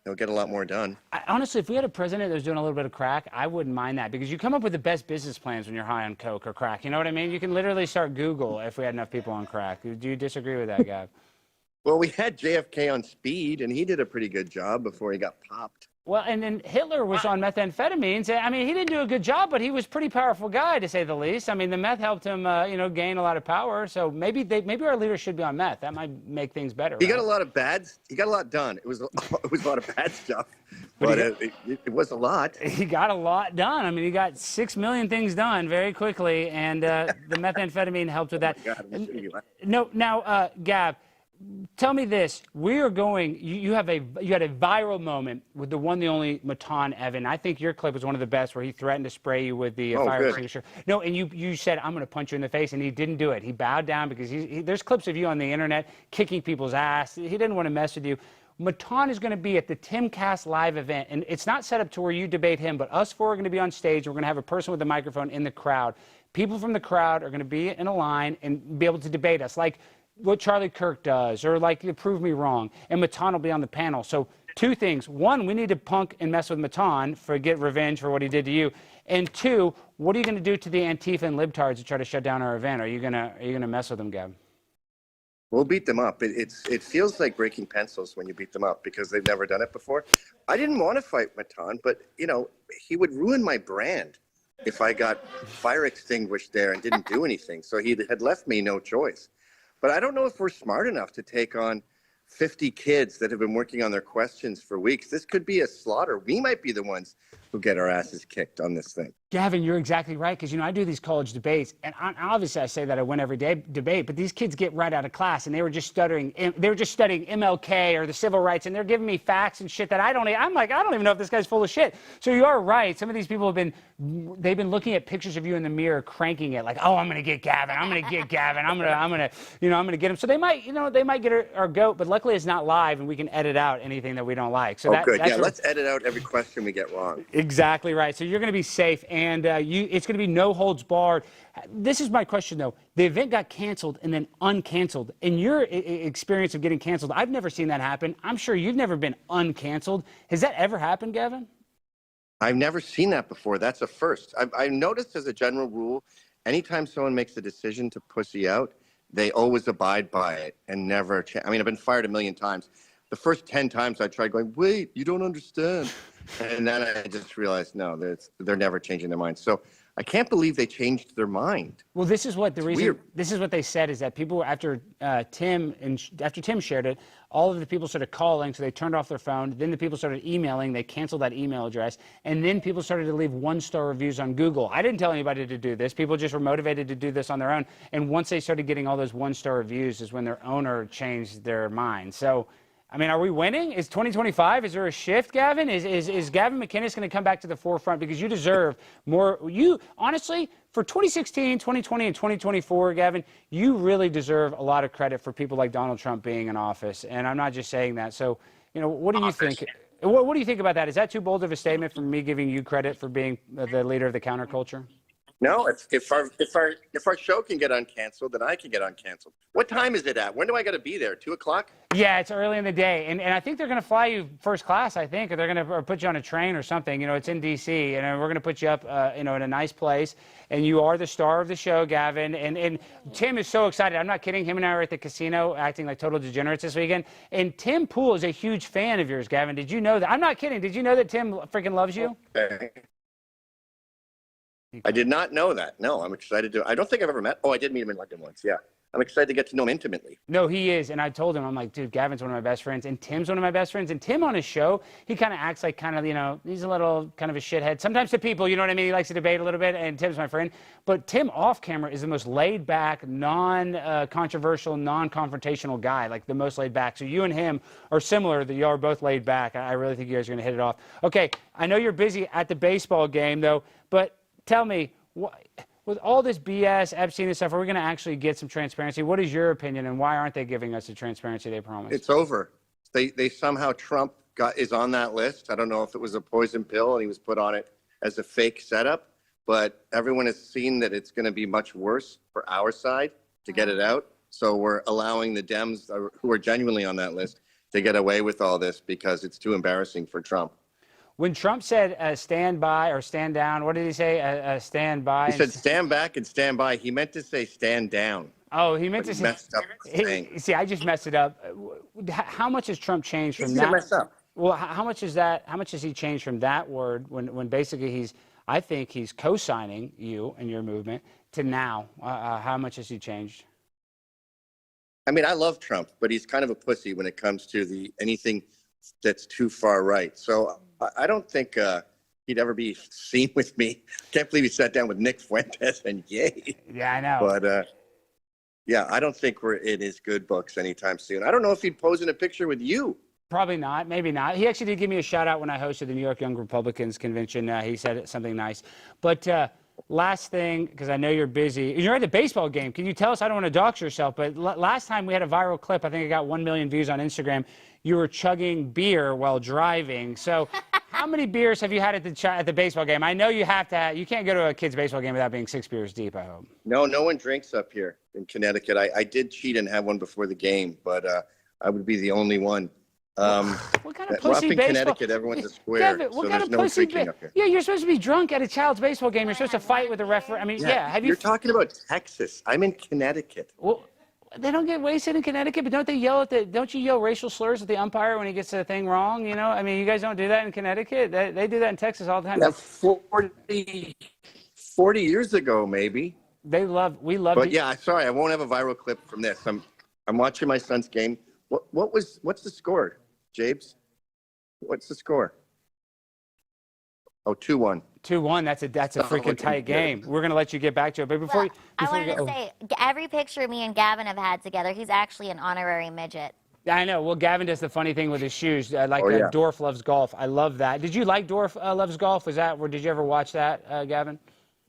He'll get a lot more done. Honestly, if we had a president that was doing a little bit of crack, I wouldn't mind that, because you come up with the best business plans when you're high on coke or crack. You know what I mean? You can literally start Google if we had enough people on crack. Do you disagree with that, Gav? Well, we had JFK on speed, and he did a pretty good job before he got popped. Well, and then Hitler was on methamphetamines. I mean, he didn't do a good job, but he was a pretty powerful guy, to say the least. I mean, the meth helped him, gain a lot of power. So maybe our leaders should be on meth. That might make things better. He got a lot of he got a lot done. It was a lot of bad stuff, but it was a lot. He got a lot done. I mean, he got 6 million things done very quickly, and the methamphetamine helped with that. Oh, Now, Gav, tell me this. We are going, you had a viral moment with the one, the only Matan Evan. I think your clip was one of the best, where he threatened to spray you with the fire extinguisher. No, and you said, I'm going to punch you in the face, and he didn't do it. He bowed down, because there's clips of you on the internet kicking people's ass. He didn't want to mess with you. Matan is going to be at the Timcast live event, and it's not set up to where you debate him, but us four are going to be on stage, and we're going to have a person with a microphone in the crowd. People from the crowd are going to be in a line and be able to debate us, like what Charlie Kirk does, or like you prove me wrong, and Matan will be on the panel. So two things. One, we need to punk and mess with Matan for get revenge for what he did to you. And two, what are you going to do to the Antifa and libtards that try to shut down our event? Are you gonna mess with them, Gab? We'll beat them up. It feels like breaking pencils when you beat them up, because they've never done it before. I didn't want to fight Matan, but he would ruin my brand if I got fire extinguished there and didn't do anything. So he had left me no choice. But I don't know if we're smart enough to take on 50 kids that have been working on their questions for weeks. This could be a slaughter. We might be the ones who get our asses kicked on this thing. Gavin, you're exactly right, because I do these college debates, and obviously I say that I win every debate, but these kids get right out of class, and they were just studying MLK or the civil rights, and they're giving me facts and shit that I'm like, I don't even know if this guy's full of shit. So you are right. Some of these people they've been looking at pictures of you in the mirror, cranking it, like, oh, I'm gonna get Gavin, I'm gonna get Gavin, I'm gonna get him. So they might get our goat, but luckily it's not live, and we can edit out anything that we don't like. So good. Yeah, let's edit out every question we get wrong. Exactly right. So you're gonna be safe. And it's going to be no holds barred. This is my question, though. The event got canceled and then uncanceled. In your experience of getting canceled, I've never seen that happen. I'm sure you've never been uncanceled. Has that ever happened, Gavin? I've never seen that before. That's a first. I've noticed, as a general rule, anytime someone makes a decision to pussy out, they always abide by it and never change. I mean, I've been fired a million times. The first 10 times I tried going, wait, you don't understand. And then I just realized, no, they're never changing their mind. So I can't believe they changed their mind. Well, this is what weird. This is what they said, is that people, after Tim shared it, all of the people started calling, so they turned off their phone. Then the people started emailing. They canceled that email address. And then people started to leave 1-star reviews on Google. I didn't tell anybody to do this. People just were motivated to do this on their own. And once they started getting all those 1-star reviews is when their owner changed their mind. So, I mean, are we winning? Is 2025? Is there a shift, Gavin? Is Gavin McInnes going to come back to the forefront? Because you deserve more. You, honestly, for 2016, 2020, and 2024, Gavin, you really deserve a lot of credit for people like Donald Trump being in office. And I'm not just saying that. So, what do you think? What do you think about that? Is that too bold of a statement for me giving you credit for being the leader of the counterculture? No, if our show can get uncanceled, then I can get uncanceled. What time is it at? When do I got to be there? 2 o'clock? Yeah, it's early in the day, and I think they're going to fly you first class. I think, or they're going to put you on a train or something. It's in D.C. and we're going to put you up, in a nice place. And you are the star of the show, Gavin. And Tim is so excited. I'm not kidding. Him and I were at the casino acting like total degenerates this weekend. And Tim Pool is a huge fan of yours, Gavin. Did you know that? I'm not kidding. Did you know that Tim freaking loves you? Okay. I did not know that. No, I'm excited to. I don't think I've ever met. Oh, I did meet him in London once. Yeah. I'm excited to get to know him intimately. No, he is. And I told him, I'm like, dude, Gavin's one of my best friends. And Tim's one of my best friends. And Tim on his show, he kind of acts like he's a little kind of a shithead. Sometimes to people, you know what I mean? He likes to debate a little bit. And Tim's my friend. But Tim off camera is the most laid back, non-controversial, non-confrontational guy, like the most laid back. So you and him are similar, that you are both laid back. I really think you guys are going to hit it off. Okay, I know you're busy at the baseball game, though. But tell me, with all this BS, Epstein and stuff, are we going to actually get some transparency? What is your opinion, and why aren't they giving us the transparency they promised? It's over. They somehow, Trump is on that list. I don't know if it was a poison pill and he was put on it as a fake setup, but everyone has seen that it's going to be much worse for our side to get it out. So we're allowing the Dems who are genuinely on that list to get away with all this because it's too embarrassing for Trump. When Trump said stand by or stand down, what did he say? Stand by? He said stand back and stand by. He meant to say stand down. Oh, he meant to say. Messed up the thing. See, I just messed it up. How much has Trump changed from that? Messed up. Well, how much is that? How much has he changed from that word when basically I think he's co-signing you and your movement to now? How much has he changed? I mean, I love Trump, but he's kind of a pussy when it comes to anything that's too far right. So I don't think he'd ever be seen with me. Can't believe he sat down with Nick Fuentes and yay. Yeah, I know. But yeah, I don't think we're in his good books anytime soon. I don't know if he'd pose in a picture with you. Probably not. Maybe not. He actually did give me a shout out when I hosted the New York Young Republicans convention. He said something nice. But last thing, because I know you're busy. You're at the baseball game. Can you tell us? I don't want to dox yourself, but last time we had a viral clip. I think it got 1 million views on Instagram. You were chugging beer while driving. So how many beers have you had at the baseball game? I know you have to. You can't go to a kid's baseball game without being 6 beers deep, I hope. No one drinks up here in Connecticut. I did cheat and have one before the game, but I would be the only one. What kind of pussy up in baseball? Connecticut, everyone's a square, Devin, so there's no drinking up here. Yeah, you're supposed to be drunk at a child's baseball game. You're supposed to fight with the referee. I mean, yeah. Have you? You're talking about Texas. I'm in Connecticut. Well, they don't get wasted in Connecticut, but don't they yell don't you yell racial slurs at the umpire when he gets the thing wrong? You know, I mean, you guys don't do that in Connecticut. They do that in Texas all the time. Yeah, 40 years ago, maybe. We love. But yeah, sorry, I won't have a viral clip from this. I'm watching my son's game. What's the score, Jabes? What's the score? Oh, 2-1. 2-1. That's a freaking tight game. We're gonna let you get back to it, but before I wanted to say, every picture me and Gavin have had together, he's actually an honorary midget. I know. Well, Gavin does the funny thing with his shoes, Dorf Loves Golf. I love that. Did you like Dorf Loves Golf? Did you ever watch that, Gavin?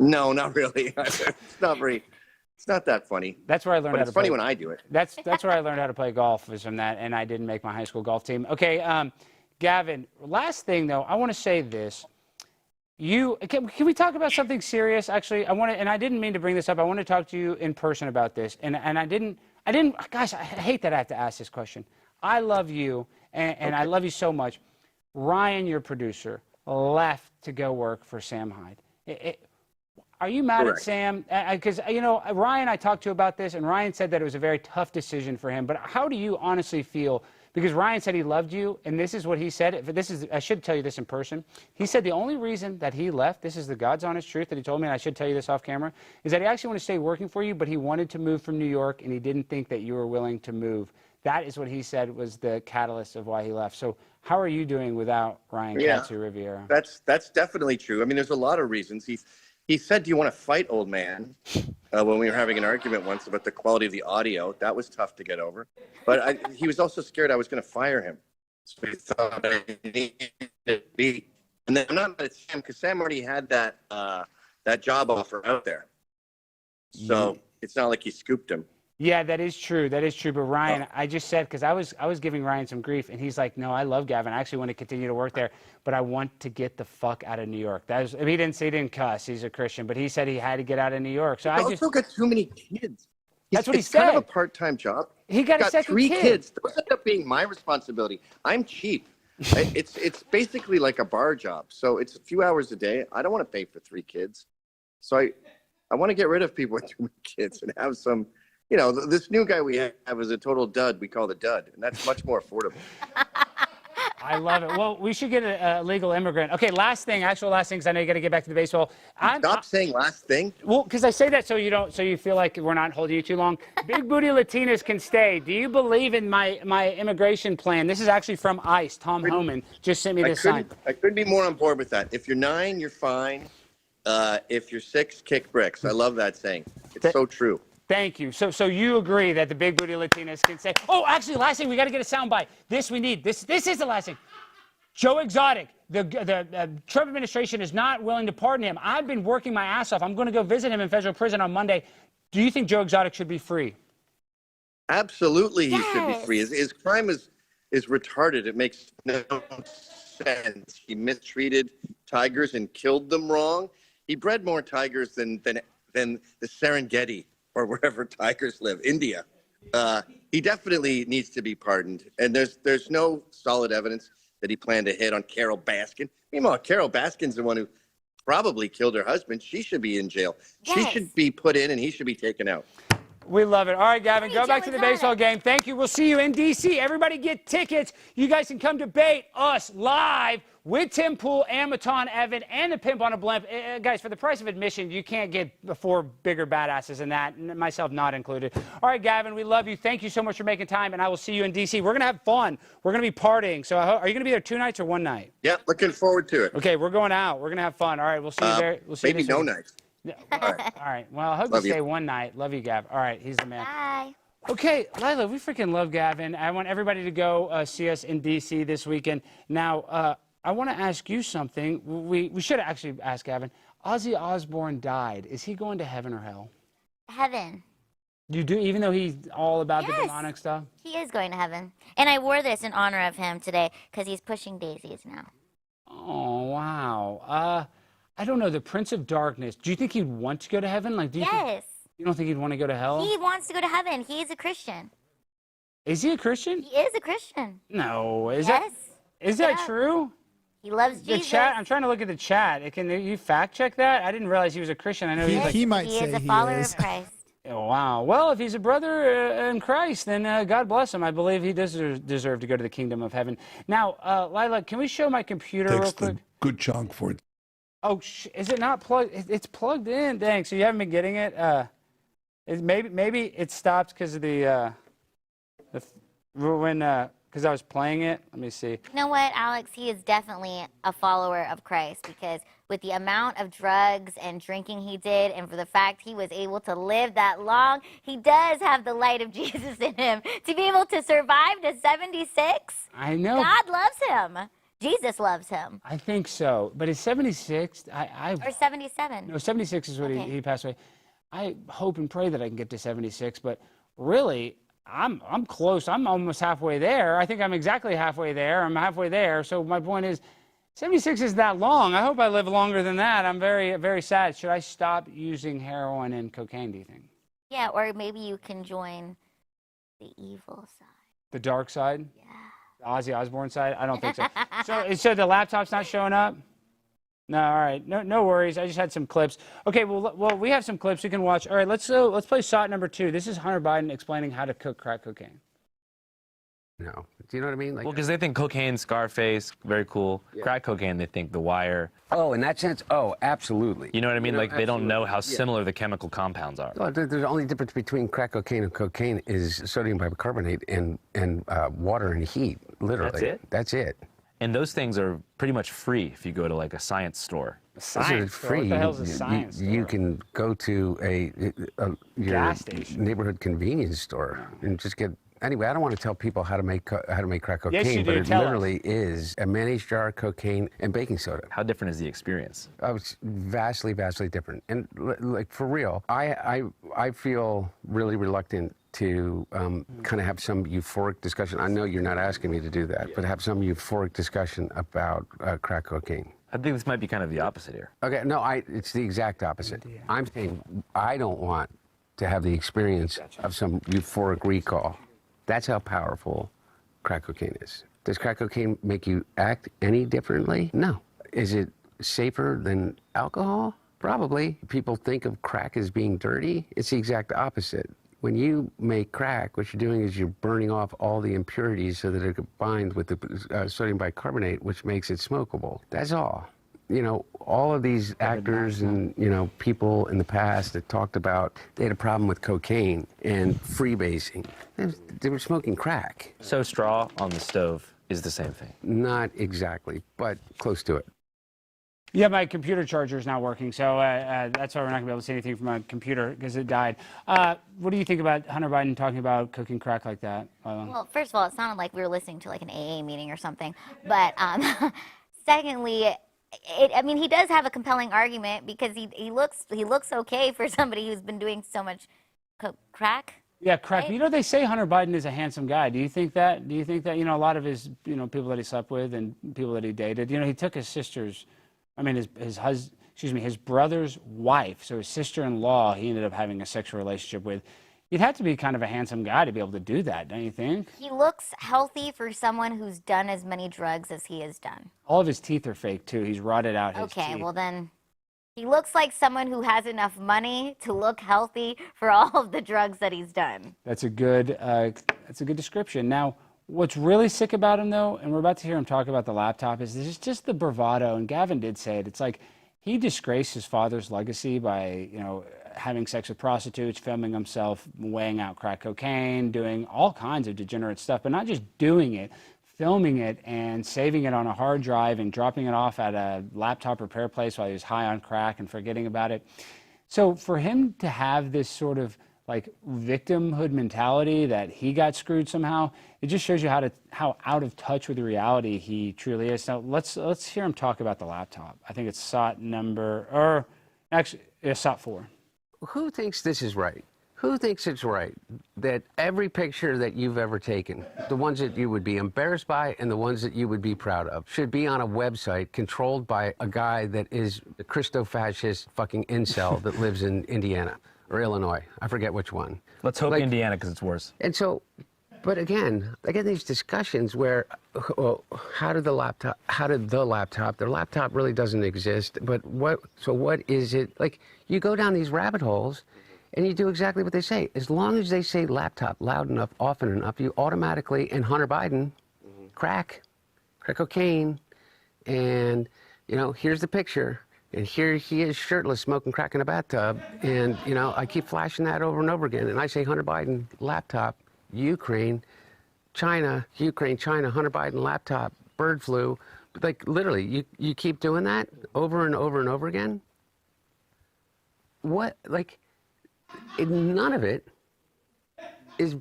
No, not really. It's not that funny. That's where I learned how to play. It's funny when I do it. That's where I learned how to play golf, was from that, and I didn't make my high school golf team. Okay, Gavin, last thing, though, I want to say this. Can we talk about something serious? Actually, and I didn't mean to bring this up. I want to talk to you in person about this. And I didn't, gosh, I hate that I have to ask this question. I love you, and I love you so much. Ryan, your producer, left to go work for Sam Hyde. Are you mad at Sam? Because, Ryan I talked to about this, and Ryan said that it was a very tough decision for him. But how do you honestly feel? Because Ryan said he loved you, and this is what he said. I should tell you this in person. He said the only reason that he left, this is the God's honest truth that he told me, and I should tell you this off camera, is that he actually wanted to stay working for you, but he wanted to move from New York, and he didn't think that you were willing to move. That is what he said was the catalyst of why he left. So how are you doing without Ryan Katsu Riviera? That's definitely true. I mean, there's a lot of reasons. He said, "Do you want to fight, old man?" When we were having an argument once about the quality of the audio. That was tough to get over. But he was also scared I was going to fire him. So he thought I needed to be. And then I'm not mad at Sam because Sam already had that job offer out there. So it's not like he scooped him. Yeah, that is true. That is true. But Ryan, I just said, because I was giving Ryan some grief, and he's like, "No, I love Gavin. I actually want to continue to work there, but I want to get the fuck out of New York." He didn't cuss. He's a Christian, but he said he had to get out of New York. So I also got too many kids. That's what he said. It's kind of a part-time job. He got a second 3 kids. Those end up being my responsibility. I'm cheap. It's basically like a bar job. So it's a few hours a day. I don't want to pay for 3 kids. So I want to get rid of people with too many kids and have some. This new guy we have is a total dud. We call the dud, and that's much more affordable. I love it. Well, we should get a legal immigrant. Okay, last thing, actual last thing, because I know you got to get back to the baseball. Stop saying last thing. Well, because I say that so you feel like we're not holding you too long. Big booty Latinas can stay. Do you believe in my immigration plan? This is actually from ICE. Tom Homan just sent me this sign. I couldn't be more on board with that. If you're 9, you're fine. If you're 6, kick bricks. I love that saying. It's so true. Thank you. So you agree that the big booty Latinas can say, oh, actually, last thing, we got to get a soundbite. This we need. This is the last thing. Joe Exotic, the Trump administration is not willing to pardon him. I've been working my ass off. I'm going to go visit him in federal prison on Monday. Do you think Joe Exotic should be free? Absolutely, he should be free. His crime is retarded. It makes no sense. He mistreated tigers and killed them wrong. He bred more tigers than the Serengeti or wherever tigers live, India. He definitely needs to be pardoned. And there's no solid evidence that he planned to hit on Carol Baskin. Meanwhile, Carol Baskin's the one who probably killed her husband. She should be in jail. Yes. She should be put in and he should be taken out. We love it. All right, Gavin, go back to the baseball game. Thank you. We'll see you in D.C. Everybody get tickets. You guys can come debate us live with Tim Pool and Matan Evan and the Pimp on a Blimp. Guys, for the price of admission, you can't get 4 bigger badasses than that, myself not included. All right, Gavin, we love you. Thank you so much for making time, and I will see you in D.C. We're going to have fun. We're going to be partying. So are you going to be there 2 nights or 1 night? Yeah, looking forward to it. Okay, we're going out. We're going to have fun. All right, we'll see you there. We'll see maybe you no nights. All right. Well, I hope you stay 1 night. Love you, Gav. All right, he's the man. Bye. Okay, Lila, we freaking love Gavin. I want everybody to go see us in D.C. this weekend. Now, I want to ask you something. We should actually ask Gavin. Ozzy Osbourne died. Is he going to heaven or hell? Heaven. You do, even though he's all about the demonic stuff? He is going to heaven. And I wore this in honor of him today because he's pushing daisies now. Oh, wow. I don't know, the Prince of Darkness. Do you think he'd want to go to heaven? Like, do you think, you don't think he'd want to go to hell? He wants to go to heaven. He's a Christian. Is he a Christian? He is a Christian. No. Is yes. that true? He loves Jesus. The chat. I'm trying to look at the chat. Can you fact check that? I didn't realize he was a Christian. I know he might say he is a follower of Christ. Oh, wow. Well, if he's a brother in Christ, then God bless him. I believe he does deserve to go to the kingdom of heaven. Now, Lila, can we show my computer real quick? Good chunk for it. Oh, is it not plugged? It's plugged in. Dang. So you haven't been getting it? Maybe it stopped because of because I was playing it. Let me see. You know what, Alex? He is definitely a follower of Christ because with the amount of drugs and drinking he did and for the fact he was able to live that long, he does have the light of Jesus in him to be able to survive to 76. I know. God loves him. Jesus loves him. I think so. But is 76? Or 77. No, 76 is what he passed away. I hope and pray that I can get to 76, but really, I'm close. I'm almost halfway there. I think I'm exactly halfway there. I'm halfway there. So my point is, 76 is that long. I hope I live longer than that. I'm very, very sad. Should I stop using heroin and cocaine, do you think? Yeah, or maybe you can join the evil side. The dark side? Yeah. The Ozzy Osbourne side? I don't think so. So the laptop's not showing up? No, all right. No worries. I just had some clips. Okay, well, we have some clips we can watch. All right, let's play shot number 2. This is Hunter Biden explaining how to cook crack cocaine. No. Do you know what I mean? Like, well, because they think cocaine, Scarface, very cool. Yeah. Crack cocaine, they think The Wire. Oh, in that sense? Oh, absolutely. You know what I mean? Like, they don't know how similar the chemical compounds are. Well, the only difference between crack cocaine and cocaine is sodium bicarbonate and water and heat, literally. That's it? That's it. And those things are pretty much free if you go to, like, a science store. A science store? What the hell's a science store? You can go to your gas station, neighborhood convenience store, and just get. Anyway, I don't want to tell people how to make crack cocaine, yes, you do. but it literally is a mayonnaise jar, cocaine, and baking soda. How different is the experience? Oh, it's vastly, vastly different. And like for real, I feel really reluctant to kind of have some euphoric discussion. I know you're not asking me to do that, but have some euphoric discussion about crack cocaine. I think this might be kind of the opposite here. Okay, no, it's the exact opposite. I'm saying I don't want to have the experience of some euphoric recall. That's how powerful crack cocaine is. Does crack cocaine make you act any differently? No. Is it safer than alcohol? Probably. People think of crack as being dirty. It's the exact opposite. When you make crack, what you're doing is you're burning off all the impurities so that it combines with the sodium bicarbonate, which makes it smokable. That's all. You know, all of these actors and, you know, people in the past that talked about they had a problem with cocaine and freebasing. They were smoking crack. So straw on the stove is the same thing. Not exactly, but close to it. Yeah, my computer charger is not working, so that's why we're not going to be able to see anything from my computer because it died. What do you think about Hunter Biden talking about cooking crack like that, Lila? Well, first of all, it sounded like we were listening to like an AA meeting or something. But secondly, I mean, he does have a compelling argument because he looks okay for somebody who's been doing so much crack. Yeah, crack. Right? You know, they say Hunter Biden is a handsome guy. Do you think that? Do you think that, you know, a lot of his, you know, people that he slept with and people that he dated, you know, he took his sister's, I mean, his brother's wife, so his sister-in-law, he ended up having a sexual relationship with. You'd have to be kind of a handsome guy to be able to do that, don't you think? He looks healthy for someone who's done as many drugs as he has done. All of his teeth are fake, too. He's rotted out his teeth. Okay, well then, he looks like someone who has enough money to look healthy for all of the drugs that he's done. That's a good description. Now, what's really sick about him, though, and we're about to hear him talk about the laptop, is this is just the bravado, and Gavin did say it. It's like he disgraced his father's legacy by, you know, having sex with prostitutes, filming himself weighing out crack cocaine, doing all kinds of degenerate stuff, but not just doing it, filming it and saving it on a hard drive and dropping it off at a laptop repair place while he was high on crack and forgetting about it. So for him to have this sort of like victimhood mentality that he got screwed somehow, it just shows you how out of touch with reality he truly is. So let's hear him talk about the laptop. I think it's SOT 4. Who thinks this is right? Who thinks it's right that every picture that you've ever taken, the ones that you would be embarrassed by and the ones that you would be proud of, should be on a website controlled by a guy that is a Christo-fascist fucking incel that lives in Indiana or Illinois? I forget which one. Let's hope Indiana, because it's worse. And so, but again, I get these discussions where, well, their laptop really doesn't exist, but what is it? Like, you go down these rabbit holes and you do exactly what they say. As long as they say laptop loud enough, often enough, you automatically, and Hunter Biden, crack cocaine, and, you know, here's the picture, and here he is shirtless smoking crack in a bathtub, and, you know, I keep flashing that over and over again, and I say Hunter Biden, laptop, Ukraine, China, Hunter Biden, laptop, bird flu. Like, literally, you keep doing that over and over and over again? What, like, none of it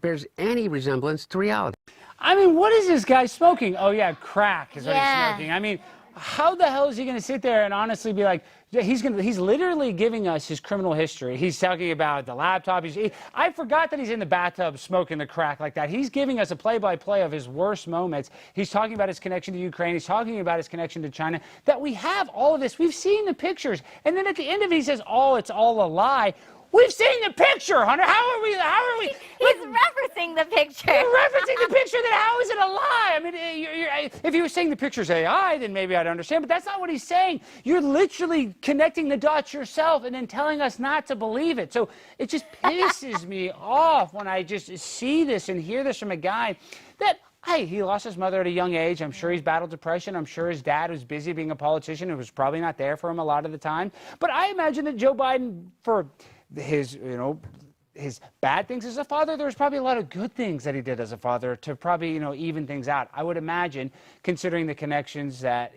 bears any resemblance to reality. I mean, what is this guy smoking? Oh, yeah, crack is what he's smoking. I mean, how the hell is he going to sit there and honestly be like, he's literally giving us his criminal history. He's talking about the laptop. I forgot that he's in the bathtub smoking the crack like that. He's giving us a play-by-play of his worst moments. He's talking about his connection to Ukraine. He's talking about his connection to China. That we have all of this. We've seen the pictures. And then at the end of it, he says, oh, it's all a lie. We've seen the picture, Hunter. How are we? He's referencing the picture. You're referencing the picture. Then how is it a lie? I mean, if you were saying the picture's AI, then maybe I'd understand. But that's not what he's saying. You're literally connecting the dots yourself and then telling us not to believe it. So it just pisses me off when I just see this and hear this from a guy that, hey, he lost his mother at a young age. I'm sure he's battled depression. I'm sure his dad was busy being a politician and was probably not there for him a lot of the time. But I imagine that Joe Biden, for his bad things as a father, there was probably a lot of good things that he did as a father to probably, even things out. I would imagine, considering the connections that,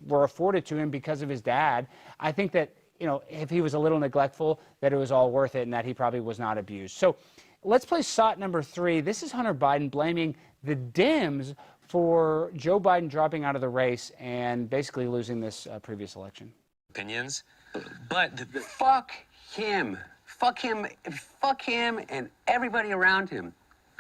were afforded to him because of his dad, I think that, if he was a little neglectful, that it was all worth it and that he probably was not abused. So let's play SOT number 3. This is Hunter Biden blaming the Dems for Joe Biden dropping out of the race and basically losing this previous election. Opinions, but Fuck him and everybody around him.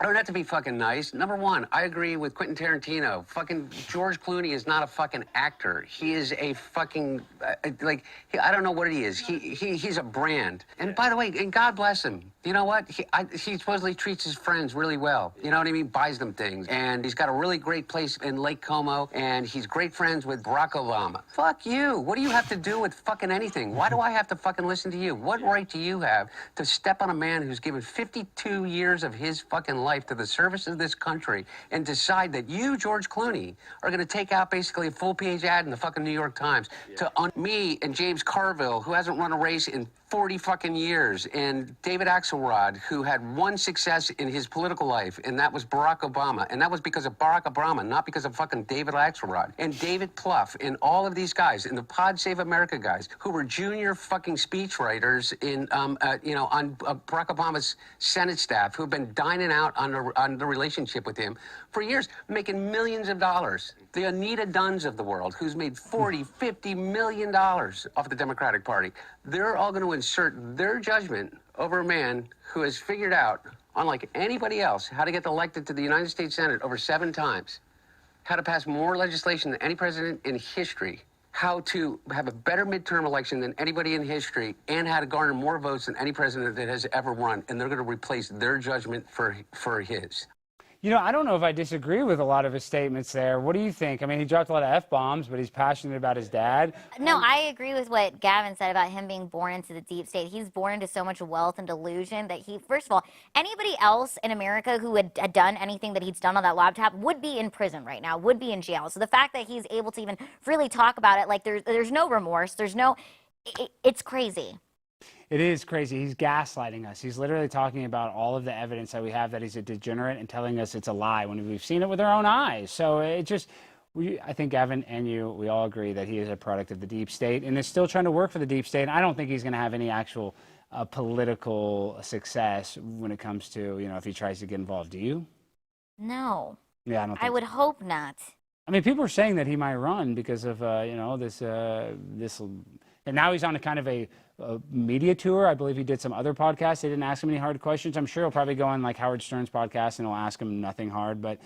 I don't have to be fucking nice. Number one, I agree with Quentin Tarantino. Fucking George Clooney is not a fucking actor. He is a fucking, I don't know what he is. He's a brand. And by the way, and God bless him. You know what? He supposedly treats his friends really well. You know what I mean? Buys them things. And he's got a really great place in Lake Como. And he's great friends with Barack Obama. Fuck you. What do you have to do with fucking anything? Why do I have to fucking listen to you? What right do you have to step on a man who's given 52 years of his fucking life to the service of this country and decide that you, George Clooney, are going to take out basically a full-page ad in the fucking New York Times to me and James Carville, who hasn't run a race in 40 fucking years, and David Axelrod, who had one success in his political life, and that was Barack Obama. And that was because of Barack Obama, not because of fucking David Axelrod. And David Plouffe, and all of these guys, and the Pod Save America guys, who were junior fucking speechwriters in, on Barack Obama's Senate staff, who have been dining out on the relationship with him for years, making millions of dollars. The Anita Dunns of the world, who's made $40, $50 million off the Democratic Party. They're all going to insert their judgment over a man who has figured out, unlike anybody else, how to get elected to the United States Senate over 7 times, how to pass more legislation than any president in history, how to have a better midterm election than anybody in history, and how to garner more votes than any president that has ever run. And they're going to replace their judgment for his. You know, I don't know if I disagree with a lot of his statements there. What do you think? I mean, he dropped a lot of F-bombs, but he's passionate about his dad. No, I agree with what Gavin said about him being born into the deep state. He's born into so much wealth and delusion that first of all, anybody else in America who had done anything that he's done on that laptop would be in prison right now, would be in jail. So the fact that he's able to even freely talk about it, like there's no remorse, it's crazy. It is crazy. He's gaslighting us. He's literally talking about all of the evidence that we have that he's a degenerate and telling us it's a lie when we've seen it with our own eyes. So I think Gavin and we all agree that he is a product of the deep state and is still trying to work for the deep state. And I don't think he's going to have any actual political success when it comes to, if he tries to get involved. Do you? No. Yeah, I don't think I would hope not. I mean, people are saying that he might run because of, this, and now he's on a kind of a media tour. I believe he did some other podcasts. They didn't ask him any hard questions. I'm sure he'll probably go on like Howard Stern's podcast and he'll ask him nothing hard. But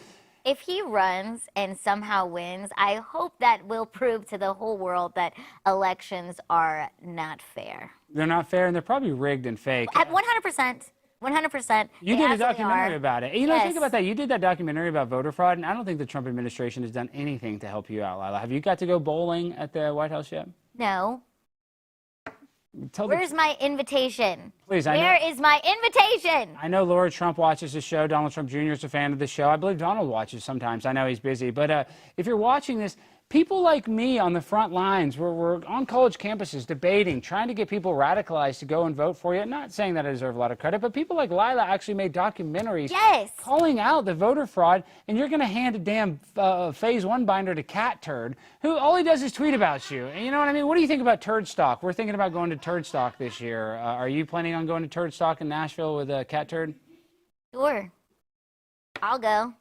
if he runs and somehow wins, I hope that will prove to the whole world that elections are not fair. They're not fair, and they're probably rigged and fake. At 100%. 100%. You did a documentary about it. You know, Yes. think about that. You did that documentary about voter fraud, and I don't think the Trump administration has done anything to help you out, Lila. Have you got to go bowling at the White House yet? No. Tell Where's my invitation? Please, Where is my invitation? I know Laura Trump watches the show. Donald Trump Jr. is a fan of the show. I believe Donald watches sometimes. I know he's busy. But if you're watching this, people like me on the front lines, we're on college campuses debating, trying to get people radicalized to go and vote for you. Not saying that I deserve a lot of credit, but people like Lila actually made documentaries calling out the voter fraud, and you're going to hand a damn Phase 1 binder to Cat Turd, who all he does is tweet about you. And you know what I mean? What do you think about Turd Stock? We're thinking about going to Turd Stock this year. Are you planning on going to Turd Stock in Nashville with Cat Turd? Sure. I'll go.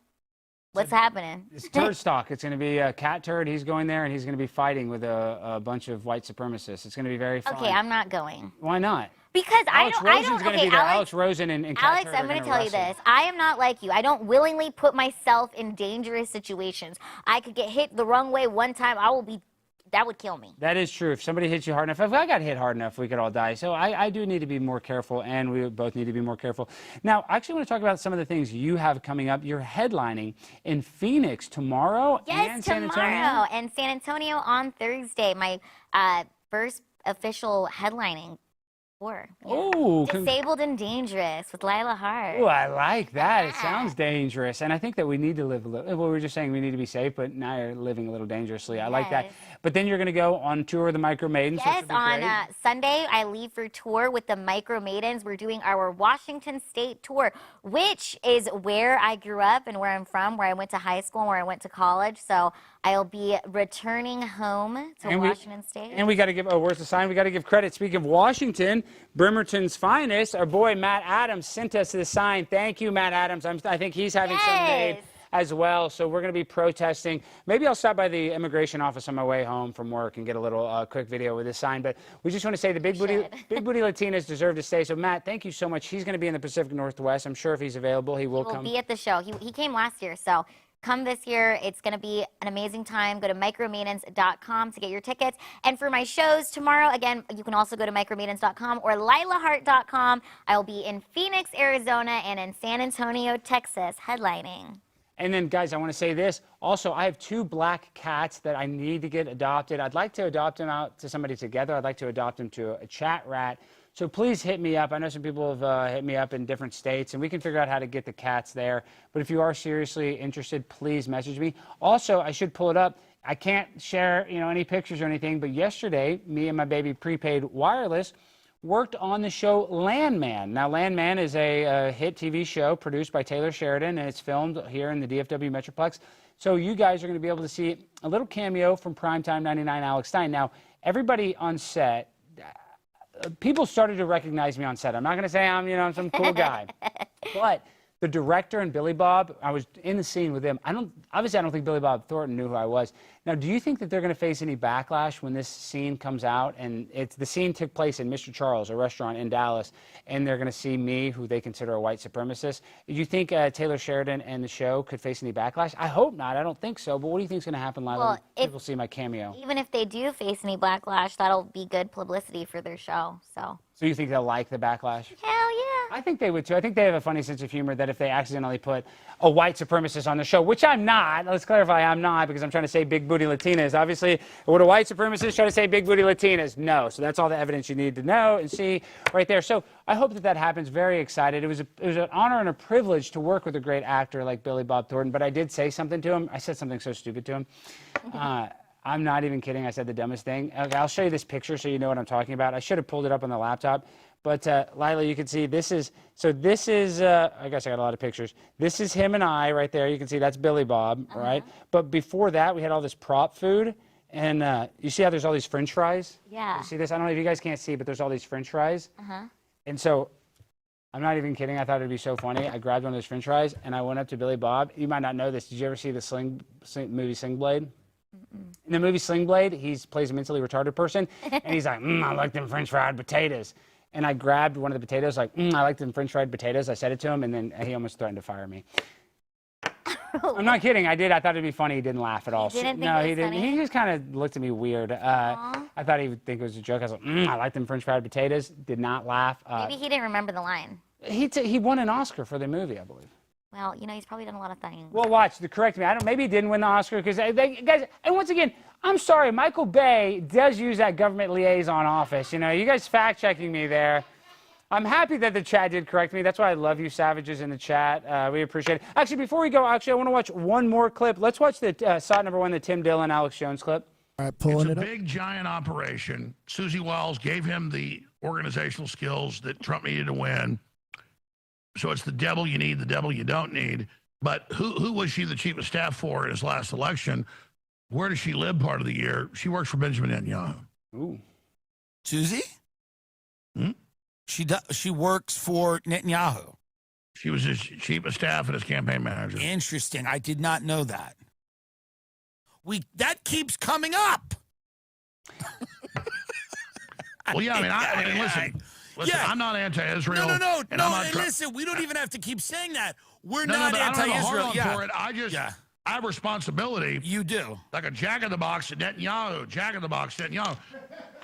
What's happening? It's Turd Stock. It's going to be Cat Turd. He's going there, and he's going to be fighting with a bunch of white supremacists. It's going to be very fun. Okay, I'm not going. Why not? Because Alex Rosen's going to be there. Alex Rosen and Cat Alex, Turd I'm are going to gonna tell you wrestle. this. I am not like you. I don't willingly put myself in dangerous situations. I could get hit the wrong way one time. That would kill me. That is true. If somebody hits you hard enough, if I got hit hard enough, we could all die. So I do need to be more careful, and we both need to be more careful. Now, I actually want to talk about some of the things you have coming up. You're headlining in Phoenix tomorrow and San Antonio. Tomorrow and San Antonio on Thursday. My first official headlining tour. Oh, Disabled and Dangerous with Lila Hart. Oh, I like that. It sounds dangerous. And I think that we need to live a little, well, we were just saying we need to be safe, but now you're living a little dangerously. I like that. But then you're going to go on tour with the Micro Maidens. Yes, on Sunday, I leave for tour with the Micro Maidens. We're doing our Washington State tour, which is where I grew up and where I'm from, where I went to high school and where I went to college. So I'll be returning home to Washington State. And we got to give, oh, where's the sign? We got to give credit. Speaking of Washington, Bremerton's finest, our boy Matt Adams sent us this sign. Thank you, Matt Adams. I think he's having some made as well. So we're going to be protesting. Maybe I'll stop by the immigration office on my way home from work and get a little quick video with this sign. But we just want to say the big booty Latinas deserve to stay. So Matt, thank you so much. He's going to be in the Pacific Northwest. I'm sure if he's available, he will come. He will be at the show. He came last year, so come this year. It's going to be an amazing time. Go to micromeetings.com to get your tickets. And for my shows tomorrow, again, you can also go to micromeetings.com or lilahart.com. I will be in Phoenix, Arizona, and in San Antonio, Texas, headlining. And then, guys, I want to say this. Also, I have 2 black cats that I need to get adopted. I'd like to adopt them out to somebody together. I'd like to adopt them to a chat rat. So please hit me up. I know some people have hit me up in different states, and we can figure out how to get the cats there. But if you are seriously interested, please message me. Also, I should pull it up. I can't share, any pictures or anything, but yesterday, me and my baby Prepaid Wireless worked on the show Landman. Now, Landman is a hit TV show produced by Taylor Sheridan, and it's filmed here in the DFW Metroplex. So you guys are going to be able to see a little cameo from Primetime 99 Alex Stein. Now, everybody on set, people started to recognize me on set. I'm not going to say I'm some cool guy, but the director and Billy Bob, I was in the scene with them. I don't think Billy Bob Thornton knew who I was. Now, do you think that they're going to face any backlash when this scene comes out? And the scene took place in Mr. Charles, a restaurant in Dallas, and they're going to see me, who they consider a white supremacist. Do you think Taylor Sheridan and the show could face any backlash? I hope not. I don't think so. But what do you think is going to happen, Lila, Well, when people see my cameo? Even if they do face any backlash, that'll be good publicity for their show. So you think they'll like the backlash? hell yeah. I think they would too. I think they have a funny sense of humor that if they accidentally put a white supremacist on the show, which I'm not, let's clarify, I'm not, because I'm trying to say big booty Latinas. Obviously, would a white supremacist try to say big booty Latinas? No. So that's all the evidence you need to know and see right there. So I hope that happens. Very excited. It was an honor and a privilege to work with a great actor like Billy Bob Thornton, but I did say something to him. I said something so stupid to him. I'm not even kidding. I said the dumbest thing. Okay, I'll show you this picture so you know what I'm talking about. I should have pulled it up on the laptop. But Lila, you can see I guess I got a lot of pictures. This is him and I right there. You can see that's Billy Bob, right? But before that, we had all this prop food. And you see how there's all these French fries? Yeah. You see this? I don't know if you guys can't see, but there's all these French fries. And so I'm not even kidding. I thought it'd be so funny. I grabbed one of those French fries, and I went up to Billy Bob. You might not know this. Did you ever see the movie Sling Blade? In the movie Sling Blade, he plays a mentally retarded person, and he's like, I like them French fried potatoes. And I grabbed one of the potatoes, like, I like them French fried potatoes. I said it to him, and then he almost threatened to fire me. I'm not kidding. I did. I thought it'd be funny. He didn't laugh at all. He didn't think no, it was he didn't. funny? He just kind of looked at me weird. I thought he would think it was a joke. I was like, I like them French fried potatoes. Did not laugh. Maybe he didn't remember the line. He won an Oscar for the movie, I believe. Well, he's probably done a lot of things. Well, watch. To correct me, maybe he didn't win the Oscar because guys. And once again, I'm sorry. Michael Bay does use that government liaison office. You guys fact checking me there. I'm happy that the chat did correct me. That's why I love you, savages, in the chat. We appreciate it. Actually, before we go, I want to watch one more clip. Let's watch the SOT number 1, the Tim Dillon, Alex Jones clip. All right, pulling it's it a big, giant operation. Susie Wiles gave him the organizational skills that Trump needed to win. So it's the devil you need, the devil you don't need. But who was she the chief of staff for in his last election? Where does she live part of the year? She works for Benjamin Netanyahu. Ooh. Susie? She works for Netanyahu. She was his chief of staff and his campaign manager. Interesting. I did not know that. That keeps coming up. Well, yeah, I mean, listen, yeah. I'm not anti-Israel. No. And listen, we don't even have to keep saying that. We're not anti-Israel. For it. I have responsibility. You do. Like a jack-in-the-box at Netanyahu. Jack-in-the-box Netanyahu.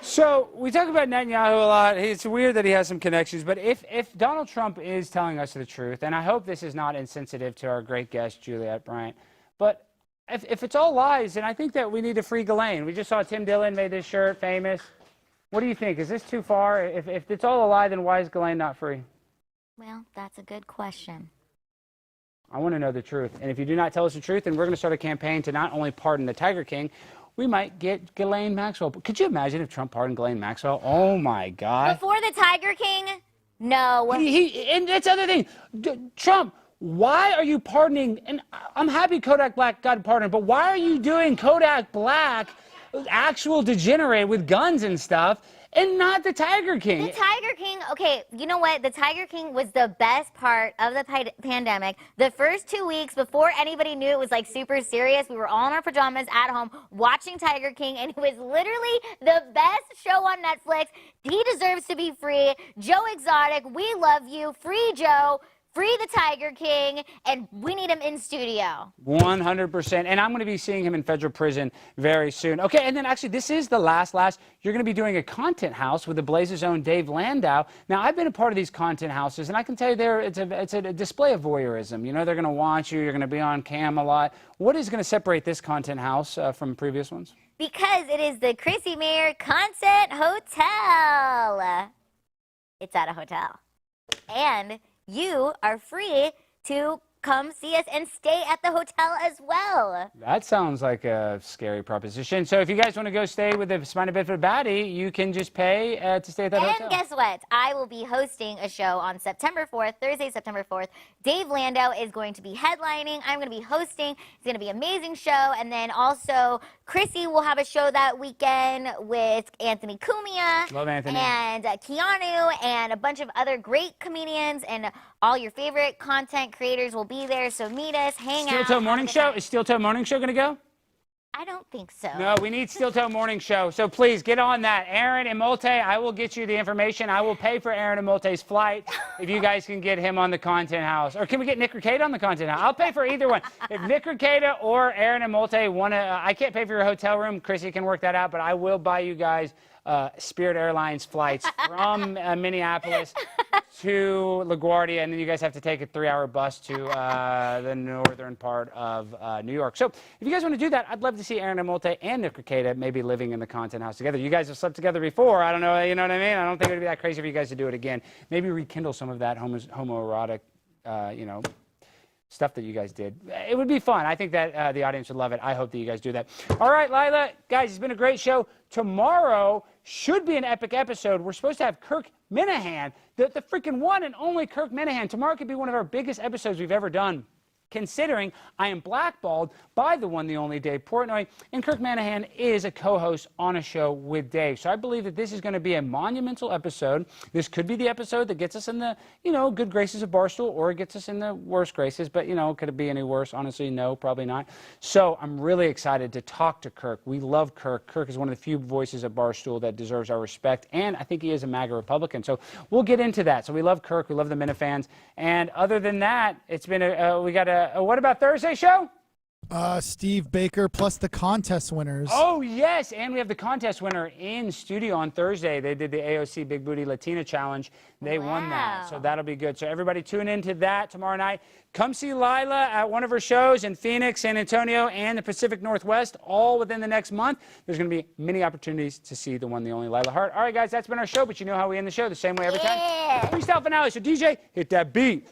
So we talk about Netanyahu a lot. It's weird that he has some connections. But if Donald Trump is telling us the truth, and I hope this is not insensitive to our great guest, Juliette Bryant, but if it's all lies, then I think that we need to free Ghislaine. We just saw Tim Dillon made this shirt famous. What do you think? Is this too far? If it's all a lie, then why is Ghislaine not free? Well, that's a good question. I want to know the truth. And if you do not tell us the truth, then we're going to start a campaign to not only pardon the Tiger King, we might get Ghislaine Maxwell. Could you imagine if Trump pardoned Ghislaine Maxwell? Oh, my God. Before the Tiger King? No. And that's the other thing. Trump, why are you pardoning? And I'm happy Kodak Black got pardoned, but why are you doing Kodak Black actual degenerate with guns and stuff, and not the Tiger King. The Tiger King, okay, you know what? The Tiger King was the best part of the pandemic. The first 2 weeks before anybody knew it was like super serious, we were all in our pajamas at home watching Tiger King, and it was literally the best show on Netflix. He deserves to be free. Joe Exotic, we love you. Free Joe. Free the Tiger King, and we need him in studio. 100%. And I'm going to be seeing him in federal prison very soon. Okay, and then actually, this is the last. You're going to be doing a content house with the Blaze's own Dave Landau. Now, I've been a part of these content houses, and I can tell you it's a display of voyeurism. You know, they're going to watch you. You're going to be on cam a lot. What is going to separate this content house from previous ones? Because it is the Chrissy Mayer Content Hotel. It's at a hotel. And you are free to come see us and stay at the hotel as well. That sounds like a scary proposition. So if you guys want to go stay with the spina bifida baddie, you can just pay to stay at that hotel. And guess what? I will be hosting a show on September 4th, Thursday, September 4th. Dave Landau is going to be headlining. I'm going to be hosting. It's going to be an amazing show. And then also, Chrissy will have a show that weekend with Anthony Cumia. Love Anthony. And Keanu and a bunch of other great comedians, and all your favorite content creators will be there. So meet us, hang out. Steel Toe Morning Show? Is Steel Toe Morning Show going to go? I don't think so. No, we need Steel Toe Morning Show. So please get on that. Aaron and Molte, I will get you the information. I will pay for Aaron and Molte's flight if you guys can get him on the Content House. Or can we get Nick Rekieta on the Content House? I'll pay for either one. If Nick Rekieta or Aaron and Molte want to, I can't pay for your hotel room. Chrissy can work that out, but I will buy you guys Spirit Airlines flights from Minneapolis to LaGuardia, and then you guys have to take a 3-hour bus to the northern part of New York. So if you guys want to do that, I'd love to see Aaron Amolte and Nick Rekieta maybe living in the Content House together. You guys have slept together before. I don't know, you know what I mean? I don't think it would be that crazy for you guys to do it again. Maybe rekindle some of that homoerotic, you know, stuff that you guys did. It would be fun. I think that the audience would love it. I hope that you guys do that. All right, Lila, guys, it's been a great show. Tomorrow should be an epic episode. We're supposed to have Kirk Minahan, the freaking one and only Kirk Minahan. Tomorrow could be one of our biggest episodes we've ever done, considering I am blackballed by the one, the only Dave Portnoy, and Kirk Minahan is a co-host on a show with Dave. So I believe that this is going to be a monumental episode. This could be the episode that gets us in the, you know, good graces of Barstool, or it gets us in the worst graces. But, you know, could it be any worse? Honestly, no, probably not. So I'm really excited to talk to Kirk. We love Kirk. Kirk is one of the few voices of Barstool that deserves our respect, and I think he is a MAGA Republican. So we'll get into that. So we love Kirk. We love the Minifans. And other than that, it's been we got a what about Thursday show? Steve Baker plus the contest winners. Oh, yes. And we have the contest winner in studio on Thursday. They did the AOC Big Booty Latina Challenge. They won that. So that'll be good. So everybody tune into that tomorrow night. Come see Lila at one of her shows in Phoenix, San Antonio, and the Pacific Northwest, all within the next month. There's going to be many opportunities to see the one, the only Lila Hart. All right, guys, that's been our show, but you know how we end the show, the same way every time. Freestyle finale. So, DJ, hit that beat.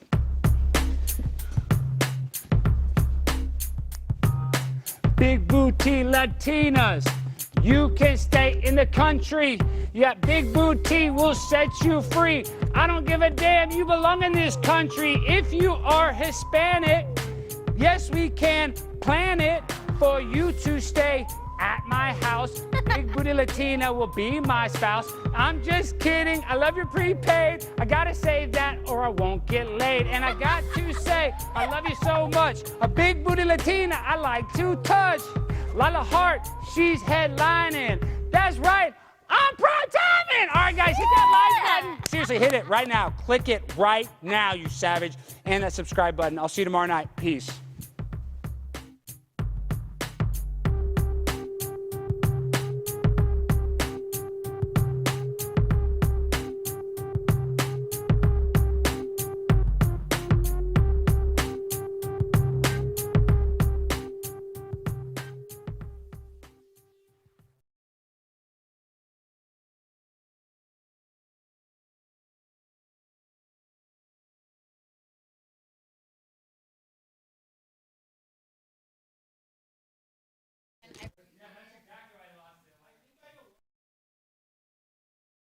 Big booty Latinas, you can stay in the country. Yeah, big booty will set you free. I don't give a damn, you belong in this country. If you are Hispanic, yes, we can plan it for you to stay at my house. Big booty Latina will be my spouse. I'm just kidding, I love your prepaid. I gotta say that or I won't get laid. And I got to say, I love you so much. A big booty Latina I like to touch. Lila Hart, she's headlining. That's right, I'm prime-timing. All right, guys, hit that like button. Seriously, hit it right now. Click it right now, you savage. And that subscribe button. I'll see you tomorrow night. Peace.